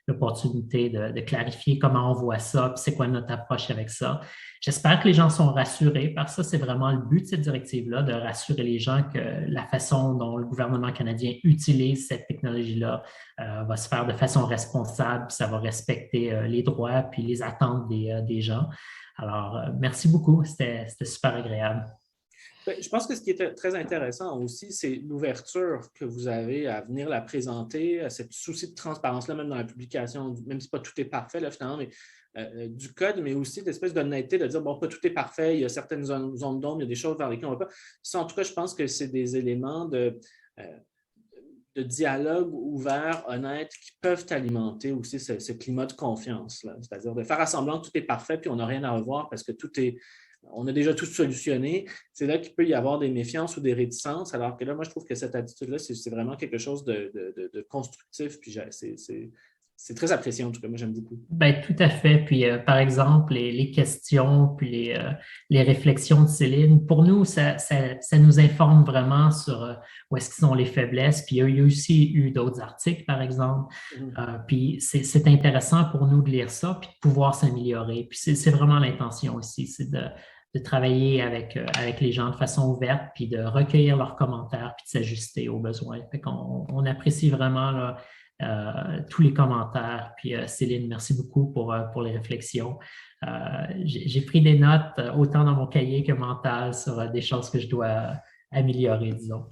l'opportunité de clarifier comment on voit ça, puis c'est quoi notre approche avec ça. J'espère que les gens sont rassurés par ça. C'est vraiment le but de cette directive-là, de rassurer les gens que la façon dont le gouvernement canadien utilise cette technologie-là va se faire de façon responsable, puis ça va respecter les droits puis les attentes des gens. Alors, merci beaucoup. C'était super agréable. Je pense que ce qui est très intéressant aussi, c'est l'ouverture que vous avez à venir la présenter, cette souci de transparence-là, même dans la publication, même si pas tout est parfait, là, finalement, mais, du code, mais aussi d'espèce d'honnêteté de dire, bon, pas tout est parfait, il y a certaines zones d'ombre, il y a des choses vers lesquelles on ne va pas. Ça, en tout cas, je pense que c'est des éléments de dialogue ouvert, honnête, qui peuvent alimenter aussi ce climat de confiance. C'est-à-dire de faire semblant que tout est parfait, puis on n'a rien à revoir parce que on a déjà tout solutionné. C'est là qu'il peut y avoir des méfiances ou des réticences, alors que là, moi, je trouve que cette attitude-là, c'est vraiment quelque chose de constructif, puis c'est très apprécié, en tout cas. Moi, j'aime beaucoup. Bien, tout à fait. Puis, par exemple, les questions, puis les réflexions de Céline, pour nous, ça nous informe vraiment sur où est-ce qu'ils sont les faiblesses. Puis, il y a aussi eu d'autres articles, par exemple. Puis, c'est intéressant pour nous de lire ça, puis de pouvoir s'améliorer. Puis, c'est vraiment l'intention aussi, c'est de travailler avec les gens de façon ouverte, puis de recueillir leurs commentaires, puis de s'ajuster aux besoins. Fait qu'on apprécie vraiment là, tous les commentaires. Puis Céline, merci beaucoup pour les réflexions. J'ai pris des notes autant dans mon cahier que mental sur des choses que je dois améliorer, disons.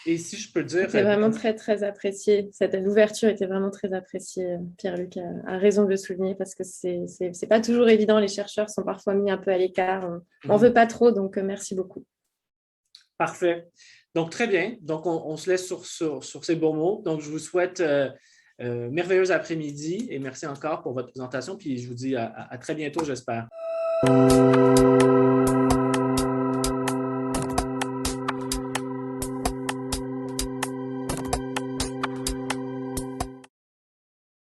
Et si je peux dire... C'est vraiment très, très apprécié. L'ouverture était vraiment très appréciée. Pierre-Luc a raison de le souligner parce que c'est pas toujours évident. Les chercheurs sont parfois mis un peu à l'écart. On n'en veut pas trop, donc merci beaucoup. Parfait. Donc, très bien. Donc, on se laisse sur ces beaux mots. Donc, je vous souhaite merveilleux après-midi et merci encore pour votre présentation. Puis, je vous dis à très bientôt, j'espère.